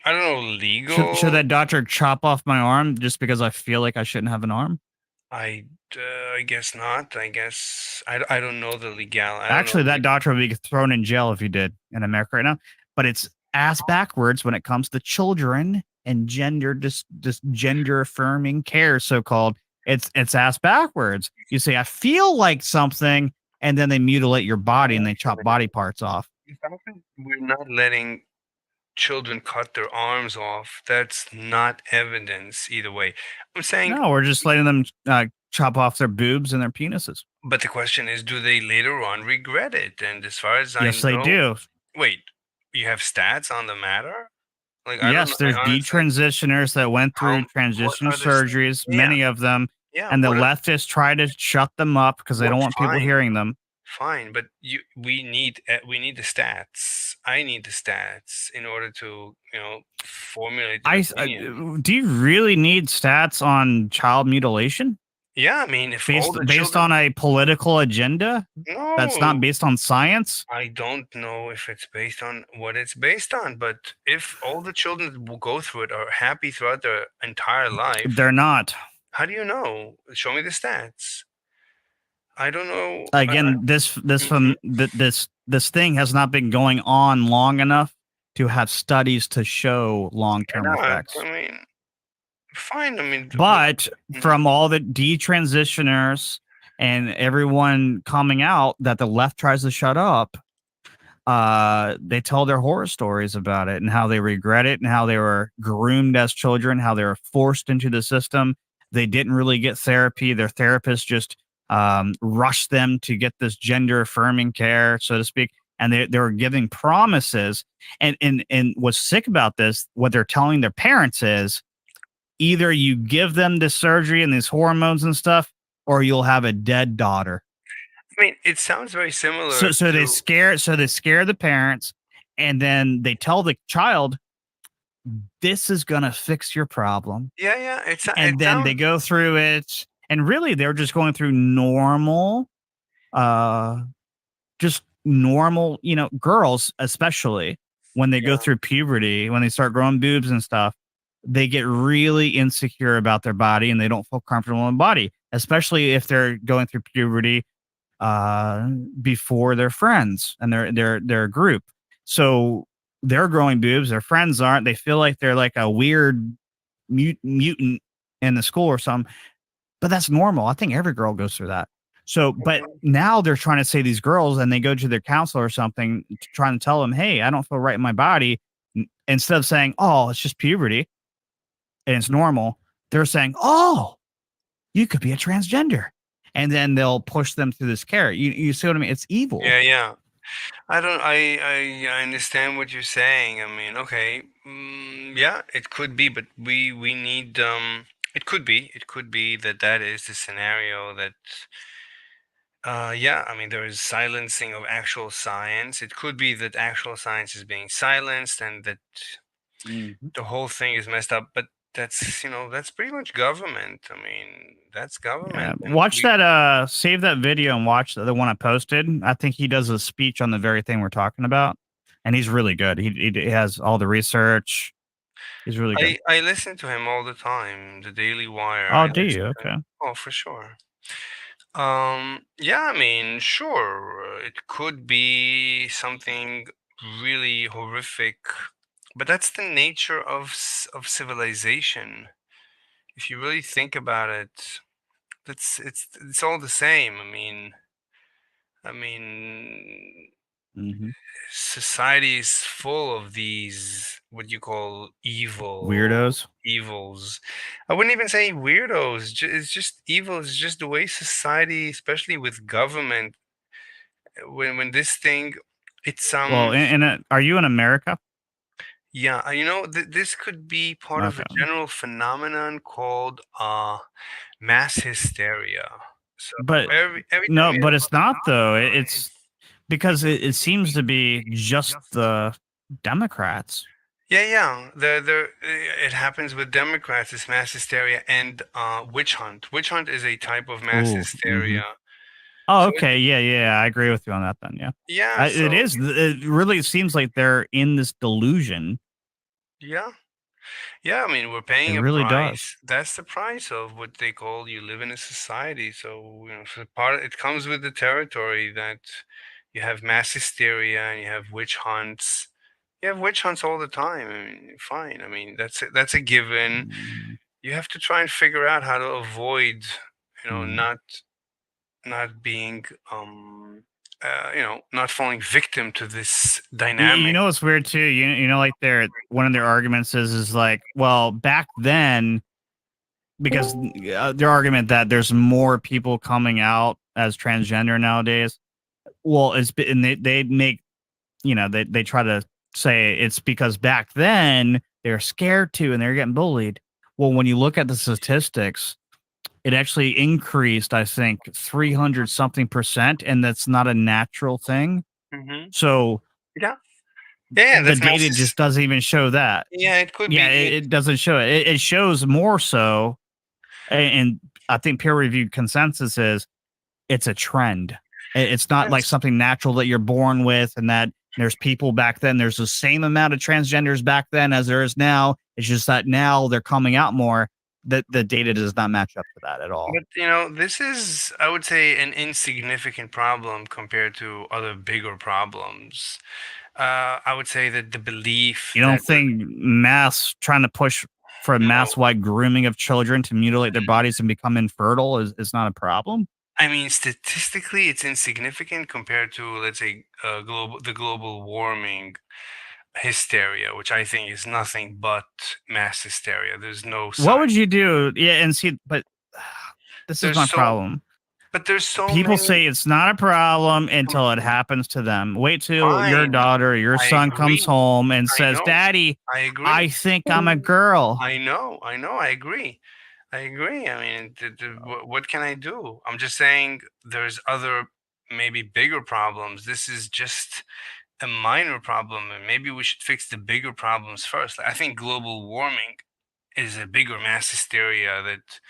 Speaker 2: I don't know, legal.
Speaker 15: Should that doctor chop off my arm just because I feel like I shouldn't have an arm?
Speaker 2: I guess not. I guess I don't know the legal.
Speaker 15: Actually, that doctor would be thrown in jail if he did in America right now. But it's ass backwards when it comes to children and gender, just gender affirming care, so called. It's ass backwards. You say I feel like something, and then they mutilate your body and they chop body parts off.
Speaker 2: We're not letting children cut their arms off. That's not evidence either way. I'm saying
Speaker 15: No, we're just letting them chop off their boobs and their penises.
Speaker 2: But the question is, do they later on regret it? And as far as
Speaker 15: Yes,
Speaker 2: I
Speaker 15: they
Speaker 2: know,
Speaker 15: do.
Speaker 2: Wait, you have stats on the matter? Like,
Speaker 15: Yes, there's detransitioners that went through transition surgeries, many of them,
Speaker 2: Yeah,
Speaker 15: and the
Speaker 2: what are-
Speaker 15: leftists try to shut them up because they don't want people
Speaker 2: fine.
Speaker 15: hearing them.
Speaker 2: Fine, but we need the stats. I need the stats in order to formulate. An opinion.
Speaker 15: Do you really need stats on child mutilation?
Speaker 2: Yeah, I mean, if all the
Speaker 15: based
Speaker 2: children-
Speaker 15: on a political agenda that's not
Speaker 2: No.
Speaker 15: based on science.
Speaker 2: I don't know if it's based on what it's based on, but if all the children will go through it are happy throughout their entire life,
Speaker 15: They're not.
Speaker 2: how do you know? Show me the stats. I don't know.
Speaker 15: Again, this thing has not been going on long enough to have studies to show long-term
Speaker 2: No,
Speaker 15: effects.
Speaker 2: I mean, fine. I mean,
Speaker 15: But from all the detransitioners and everyone coming out that the left tries to shut up, they tell their horror stories about it and how they regret it and how they were groomed as children, how they were forced into the system. They didn't really get therapy. Their therapist just rushed them to get this gender affirming care, so to speak. And they were giving promises. And what's sick about this, what they're telling their parents is, either you give them this surgery and these hormones and stuff, or you'll have a dead daughter.
Speaker 2: I mean, it sounds very similar.
Speaker 15: So they scare the parents, and then they tell the child, this is gonna fix your problem.
Speaker 2: Yeah.
Speaker 15: And then they go through it, and really they're just going through normal, just normal, girls, especially when they go through puberty, when they start growing boobs and stuff, they get really insecure about their body and they don't feel comfortable in the body, especially if they're going through puberty before their friends and their group. So they're growing boobs, their friends aren't. They feel like they're like a weird mutant in the school or something. But that's normal. I think every girl goes through that. So, but now they're trying to say these girls, and they go to their counselor or something, trying to tell them, hey, I don't feel right in my body. Instead of saying, oh, it's just puberty and it's normal, they're saying, oh, you could be a transgender. And then they'll push them through this care. You see what I mean? It's evil.
Speaker 2: Yeah. I understand what you're saying. I mean, okay, yeah, it could be, but we need it could be that is the scenario that yeah, I mean, there is silencing of actual science. It could be that actual science is being silenced and that the whole thing is messed up, but that's that's pretty much government. I mean, that's government. and
Speaker 15: Watch
Speaker 2: we-
Speaker 15: that, save that video and watch the one I posted. I think he does a speech on the very thing we're talking about. And he's really good. He has all the research. He's really good.
Speaker 2: I listen to him all the time, the Daily Wire.
Speaker 15: Oh,
Speaker 2: I
Speaker 15: do
Speaker 2: listen
Speaker 15: you?
Speaker 2: to him.
Speaker 15: Okay.
Speaker 2: Oh, for sure. Yeah, I mean, sure, it could be something really horrific, but that's the nature of civilization. If you really think about it, it's all the same. I mean, society is full of these what you call
Speaker 15: Weirdos.
Speaker 2: evils. I wouldn't even say weirdos. It's just evil. It's just the way society, especially with government, when this thing, it's
Speaker 15: Well, are you in America?
Speaker 2: yeah, this could be part of a
Speaker 15: Okay.
Speaker 2: general phenomenon called mass hysteria. So
Speaker 15: But
Speaker 2: every
Speaker 15: no,
Speaker 2: time we
Speaker 15: but
Speaker 2: have
Speaker 15: it's not though. It's because it seems to be just the Democrats.
Speaker 2: Yeah. It happens with Democrats. It's mass hysteria and witch hunt. Witch hunt is a type of mass
Speaker 15: Ooh,
Speaker 2: hysteria.
Speaker 15: Oh,
Speaker 2: So
Speaker 15: okay. Yeah. I agree with you on that then. Yeah.
Speaker 2: yeah,
Speaker 15: It
Speaker 2: so
Speaker 15: is. It really seems like they're in this delusion.
Speaker 2: yeah. Yeah, I mean, we're
Speaker 15: It
Speaker 2: paying a
Speaker 15: really does.
Speaker 2: price. That's the price of what they call you live in a society. So, for part it comes with the territory that you have mass hysteria and you have witch hunts. You have witch hunts all the time. I mean, fine. I mean, that's a given. You have to try and figure out how to avoid, not being not falling victim to this
Speaker 15: You
Speaker 2: dynamic.
Speaker 15: know what's weird too? Like one of their arguments is like, well, back then, because their argument that there's more people coming out as transgender nowadays. Well, and they make, they try to say it's because back then they're scared to and they're getting bullied. Well, when you look at the statistics, it actually increased, I think, 300 something percent, and that's not a natural thing.
Speaker 2: Mhm.
Speaker 15: So
Speaker 2: Yeah. Yeah,
Speaker 15: the
Speaker 2: that's
Speaker 15: data
Speaker 2: mass
Speaker 15: just doesn't even show that.
Speaker 2: Yeah, it could
Speaker 15: Yeah,
Speaker 2: be.
Speaker 15: it doesn't show it. It shows more so, and I think peer-reviewed consensus is it's a trend. It's not like
Speaker 2: Yes.
Speaker 15: something natural that you're born with, and that there's people back then. There's the same amount of transgenders back then as there is now. It's just that now they're coming out more. The data does not match up to that at all.
Speaker 2: But this is, I would say, an insignificant problem compared to other bigger problems. I would say that the belief
Speaker 15: You don't
Speaker 2: that
Speaker 15: think trying to push for a mass-wide grooming of children to mutilate their bodies and become infertile is not a problem?
Speaker 2: I mean, statistically, it's insignificant compared to, let's say, the global warming hysteria, which I think is nothing but mass hysteria. There's no
Speaker 15: What would you do? Yeah, and see, but this is
Speaker 2: There's
Speaker 15: my
Speaker 2: so
Speaker 15: problem.
Speaker 2: there's so
Speaker 15: People
Speaker 2: many.
Speaker 15: say it's not a problem until it happens to them. Wait till your
Speaker 2: Fine.
Speaker 15: daughter or your
Speaker 2: I
Speaker 15: son comes
Speaker 2: agree.
Speaker 15: home and
Speaker 2: I
Speaker 15: says,
Speaker 2: know.
Speaker 15: "Daddy,
Speaker 2: I agree.
Speaker 15: I think I'm a girl."
Speaker 2: I know. I agree. I mean, what can I do? I'm just saying there's other, maybe bigger problems. This is just a minor problem, and maybe we should fix the bigger problems first. I think global warming is a bigger mass hysteria that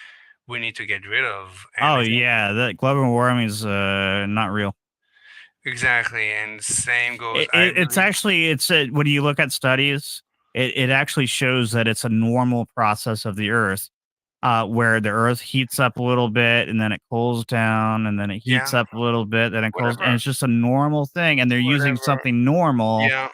Speaker 2: we need to get rid of. And
Speaker 15: Oh
Speaker 2: I think
Speaker 15: yeah, that global warming is not real.
Speaker 2: exactly, and same goes.
Speaker 15: It's actually when you look at studies, it actually shows that it's a normal process of the Earth, where the Earth heats up a little bit and then it cools down and then it heats
Speaker 2: Yeah.
Speaker 15: up a little bit, then it cools, and
Speaker 2: Whatever.
Speaker 15: it's just a normal thing. And they're using
Speaker 2: Whatever.
Speaker 15: something normal
Speaker 2: Yeah.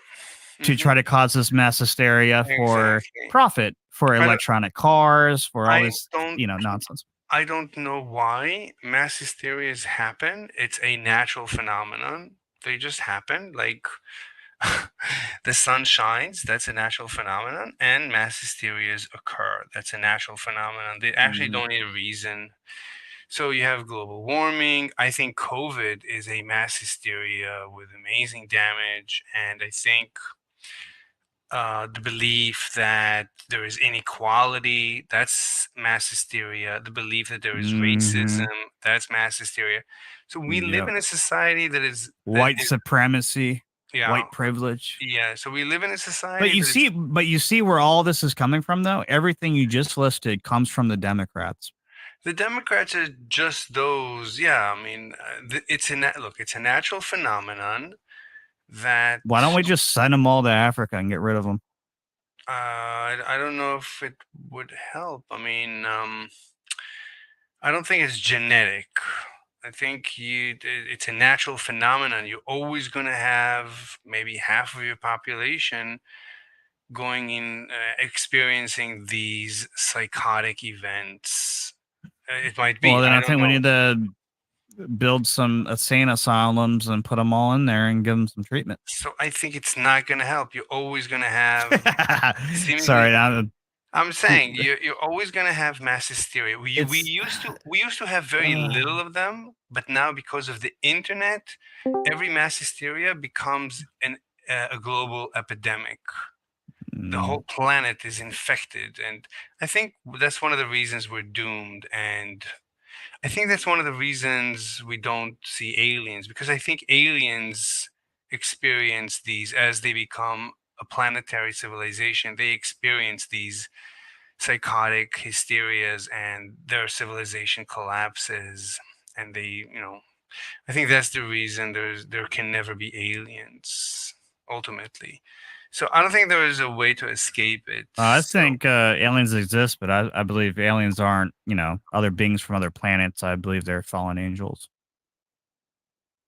Speaker 15: to try to cause this mass hysteria for
Speaker 2: Exactly.
Speaker 15: profit, for
Speaker 2: I don't-
Speaker 15: electronic cars, for all
Speaker 2: I
Speaker 15: this,
Speaker 2: don't
Speaker 15: nonsense.
Speaker 2: I don't know why mass hysterias happen. It's a natural phenomenon. They just happen. Like the sun shines, that's a natural phenomenon, and mass hysterias occur. That's a natural phenomenon. They actually don't need a reason. So you have global warming. I think COVID is a mass hysteria with amazing damage, and I think the belief that there is inequality, that's mass hysteria. The belief that there is racism, that's mass hysteria. So we live
Speaker 15: Yep.
Speaker 2: in a society that is
Speaker 15: White supremacy,
Speaker 2: Yeah.
Speaker 15: white privilege.
Speaker 2: Yeah, so we live in a society
Speaker 15: But you see where all this is coming from, though. Everything you just listed comes from the Democrats.
Speaker 2: the Democrats are just those. Yeah, I mean, it's a natural phenomenon that
Speaker 15: Why don't we just send them all to Africa and get rid of them?
Speaker 2: I don't know if it would help. I mean, I don't think it's genetic. I think it's a natural phenomenon. You're always going to have maybe half of your population going in, experiencing these psychotic events. It might be.
Speaker 15: Well, then I
Speaker 2: don't
Speaker 15: think we
Speaker 2: know.
Speaker 15: need to build some insane asylums and put them all in there and give them some treatment.
Speaker 2: So I think it's not going to help. You're always going to have.
Speaker 15: Sorry,
Speaker 2: I'm saying you're always going to have mass hysteria. We used to have very little of them, but now because of the internet, every mass hysteria becomes a global epidemic. The whole planet is infected, and I think that's one of the reasons we're doomed. And I think that's one of the reasons we don't see aliens, because I think aliens experience these as they become a planetary civilization, they experience these psychotic hysterias and their civilization collapses, and they, I think that's the reason there can never be aliens ultimately. So I don't think there is a way to escape it.
Speaker 15: I think aliens exist, but I believe aliens aren't, other beings from other planets. I believe they're fallen angels.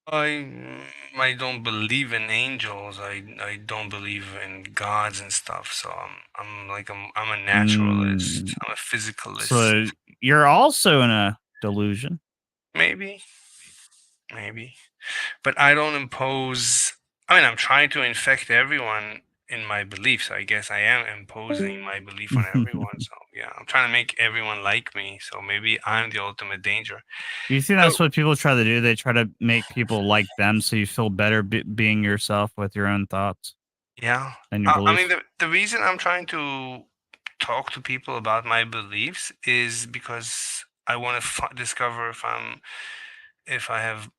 Speaker 2: I don't believe in angels. I don't believe in gods and stuff. So I'm a naturalist. I'm a physicalist.
Speaker 15: So you're also in a delusion.
Speaker 2: Maybe. But I don't impose. I mean, I'm trying to infect everyone in my beliefs. So I guess I am imposing my belief on everyone. So yeah, I'm trying to make everyone like me. So maybe I'm the ultimate danger.
Speaker 15: Do you think that's what people try to do? They try to make people like them, so you feel better being yourself with your own thoughts.
Speaker 2: Yeah.
Speaker 15: And your
Speaker 2: I
Speaker 15: beliefs.
Speaker 2: mean, the reason I'm trying to talk to people about my beliefs is because I want to discover if I have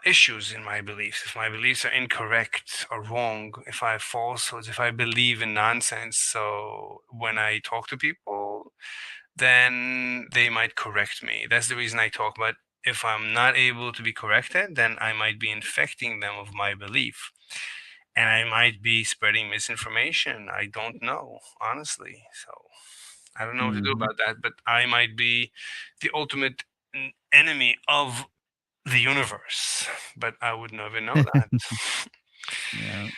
Speaker 2: issues in my beliefs, if my beliefs are incorrect or wrong, if I have falsehoods, if I believe in nonsense. So when I talk to people, then they might correct me. That's the reason I talk about if I'm not able to be corrected, then I might be infecting them of my belief. And I might be spreading misinformation. I don't know, honestly. So I don't know what to do about that, but I might be the ultimate enemy of the universe, but I would never know that.
Speaker 15: Yeah.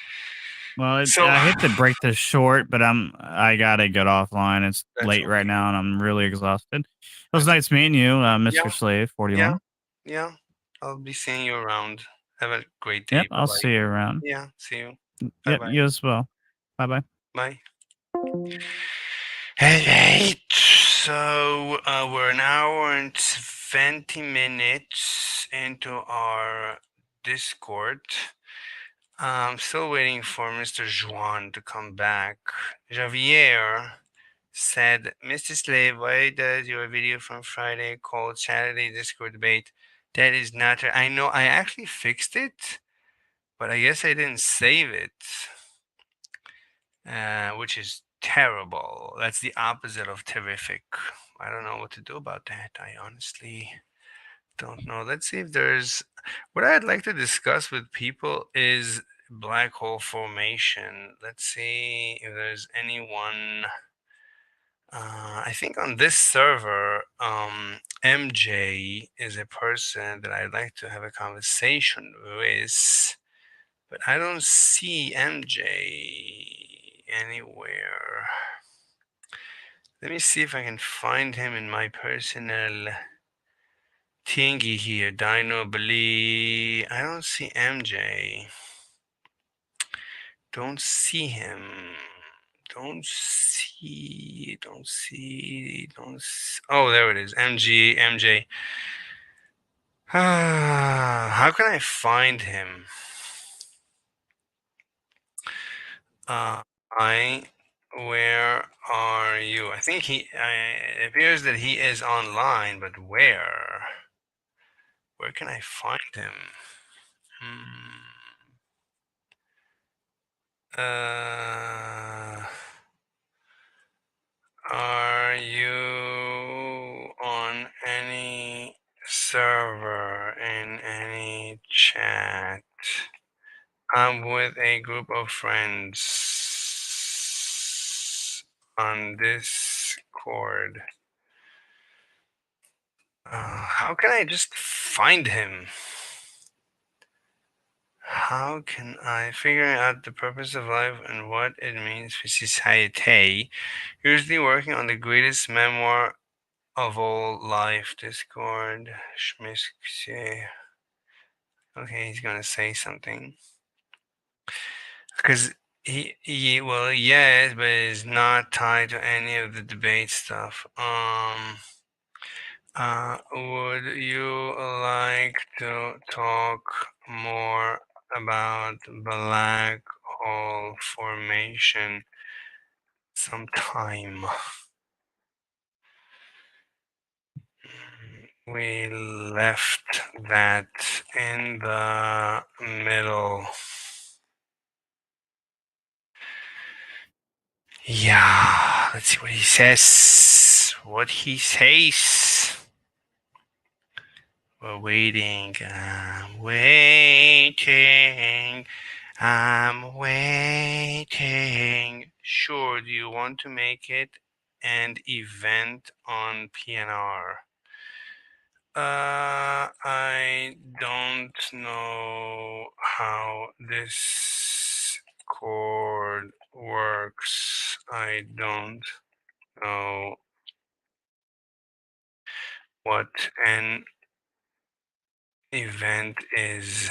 Speaker 15: Well,
Speaker 2: So-
Speaker 15: I hate to break this short, but I gotta get offline. It's late right now, and I'm really exhausted. It was nice meeting you, Mr.
Speaker 2: Yeah.
Speaker 15: Slave 41.
Speaker 2: Yeah. I'll be seeing you around. Have a great day.
Speaker 15: Yep, I'll
Speaker 2: Bye-bye.
Speaker 15: see you around.
Speaker 2: Yeah, see you.
Speaker 15: Yep,
Speaker 2: Bye-bye.
Speaker 15: you as well. Bye-bye.
Speaker 2: Bye. Hey, so we're an hour and 20 minutes into our Discord. I'm still waiting for Mr. Juan to come back. Javier said, Mr. Slave, why does your video from Friday called Saturday Discord debate? That is not. I know I actually fixed it, but I guess I didn't save it, which is terrible. That's the opposite of terrific. I don't know what to do about that. I honestly don't know. Let's see if there's. What I'd like to discuss with people is black hole formation. Let's see if there's anyone. I think on this server, MJ is a person that I'd like to have a conversation with, but I don't see MJ anywhere. Let me see if I can find him in my personal thingy here. Dino Blee. I don't see MJ. Don't see him. Don't see. Oh, there it is. MJ. How can I find him? Where are you? I think it appears that he is online, but where? Where can I find him? Are you on any server in any chat? I'm with a group of friends on Discord. How can I just find him? How can I figure out the purpose of life and what it means for society? Usually working on the greatest memoir of all life. Discord. Schmisk. Okay, he's gonna say something. Because well, yes, but it's not tied to any of the debate stuff. Would you like to talk more about black hole formation sometime? We left that in the middle. Yeah, let's see what he says. What he says. We're waiting. I'm waiting. I'm waiting. Sure, do you want to make it an event on PNR? I don't know how this chord works. I don't know what an event is.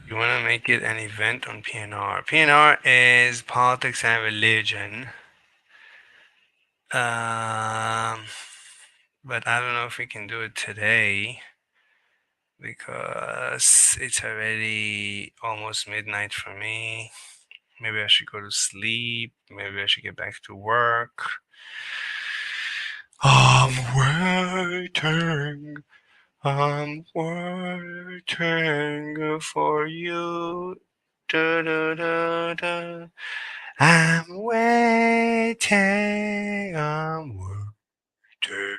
Speaker 2: You want to make it an event on PNR. PNR is politics and religion. But I don't know if we can do it today because it's already almost midnight for me. Maybe I should go to sleep. Maybe I should get back to work. I'm waiting. I'm waiting for you. Da, da, da, da. I'm waiting. I'm waiting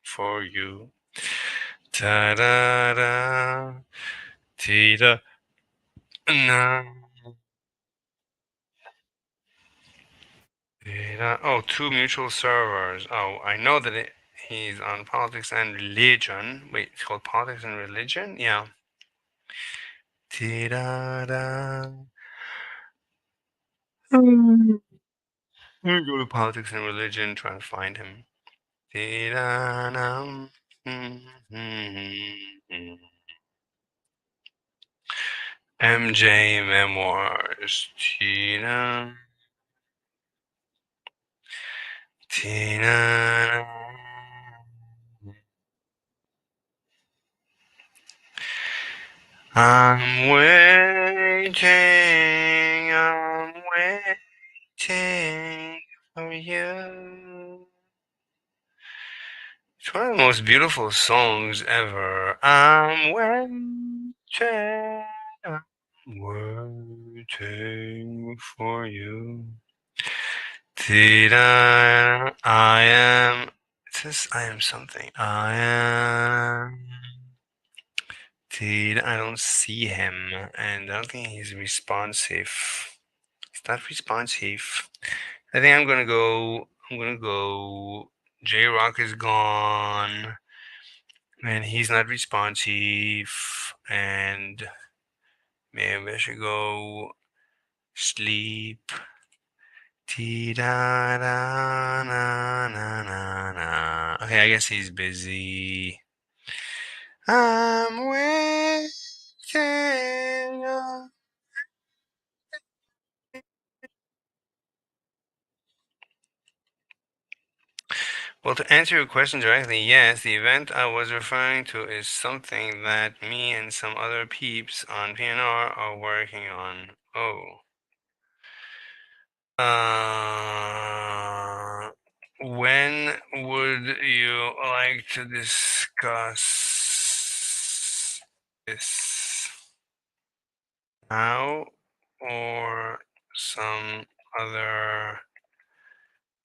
Speaker 2: for you. Da da da. Ti da. Na. Oh, two mutual servers. Oh, I know that he's on politics and religion. Wait, it's called politics and religion? Yeah. Da da. Let me go to politics and religion, try to find him. Da da. MJ Memoirs. Tina. Tina. I'm waiting. I'm waiting for you. It's one of the most beautiful songs ever. I'm waiting. I'm waiting for you. I am. It says I am something. I am. I don't see him, and I don't think he's responsive. He's not responsive. I think I'm gonna go. I'm gonna go. J Rock is gone, and he's not responsive, and maybe I should go sleep. Da da na na na na. Okay, I guess he's busy. I'm waiting. Well, to answer your question directly, yes, the event I was referring to is something that me and some other peeps on PNR are working on. Oh. When would you like to discuss this? Now or some other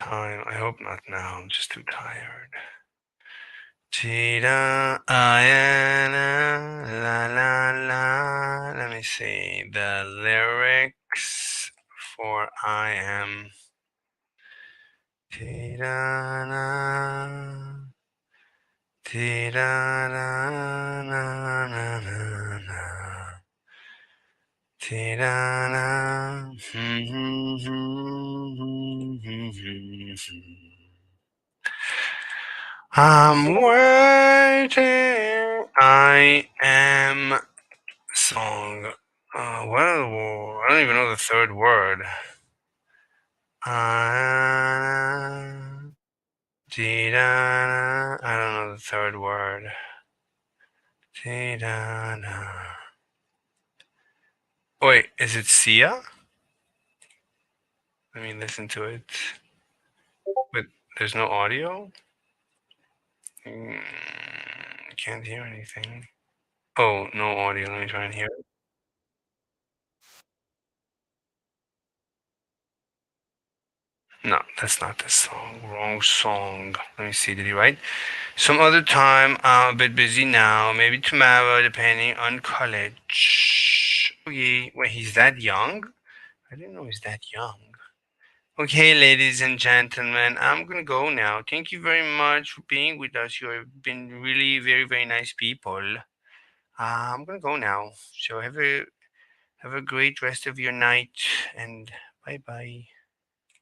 Speaker 2: time? I hope not now. I'm just too tired. Cheetah, la la la. Let me see the lyrics for I am. Cheetah, cheetah, na na na na na. Cheetah, na. I'm waiting. I am song. Well, I don't even know the third word. I don't know the third word. Wait, is it Sia? Let me listen to it. But there's no audio? Can't hear anything. Oh, no audio. Let me try and hear it. No, that's not the song. Wrong song. Let me see. Did he write? Some other time. I'm a bit busy now. Maybe tomorrow, depending on college. Okay. Wait, he's that young? I didn't know he's that young. Okay, ladies and gentlemen, I'm gonna go now. Thank you very much for being with us. You have been really very, very nice people. I'm gonna go now. So have a great rest of your night, and bye bye.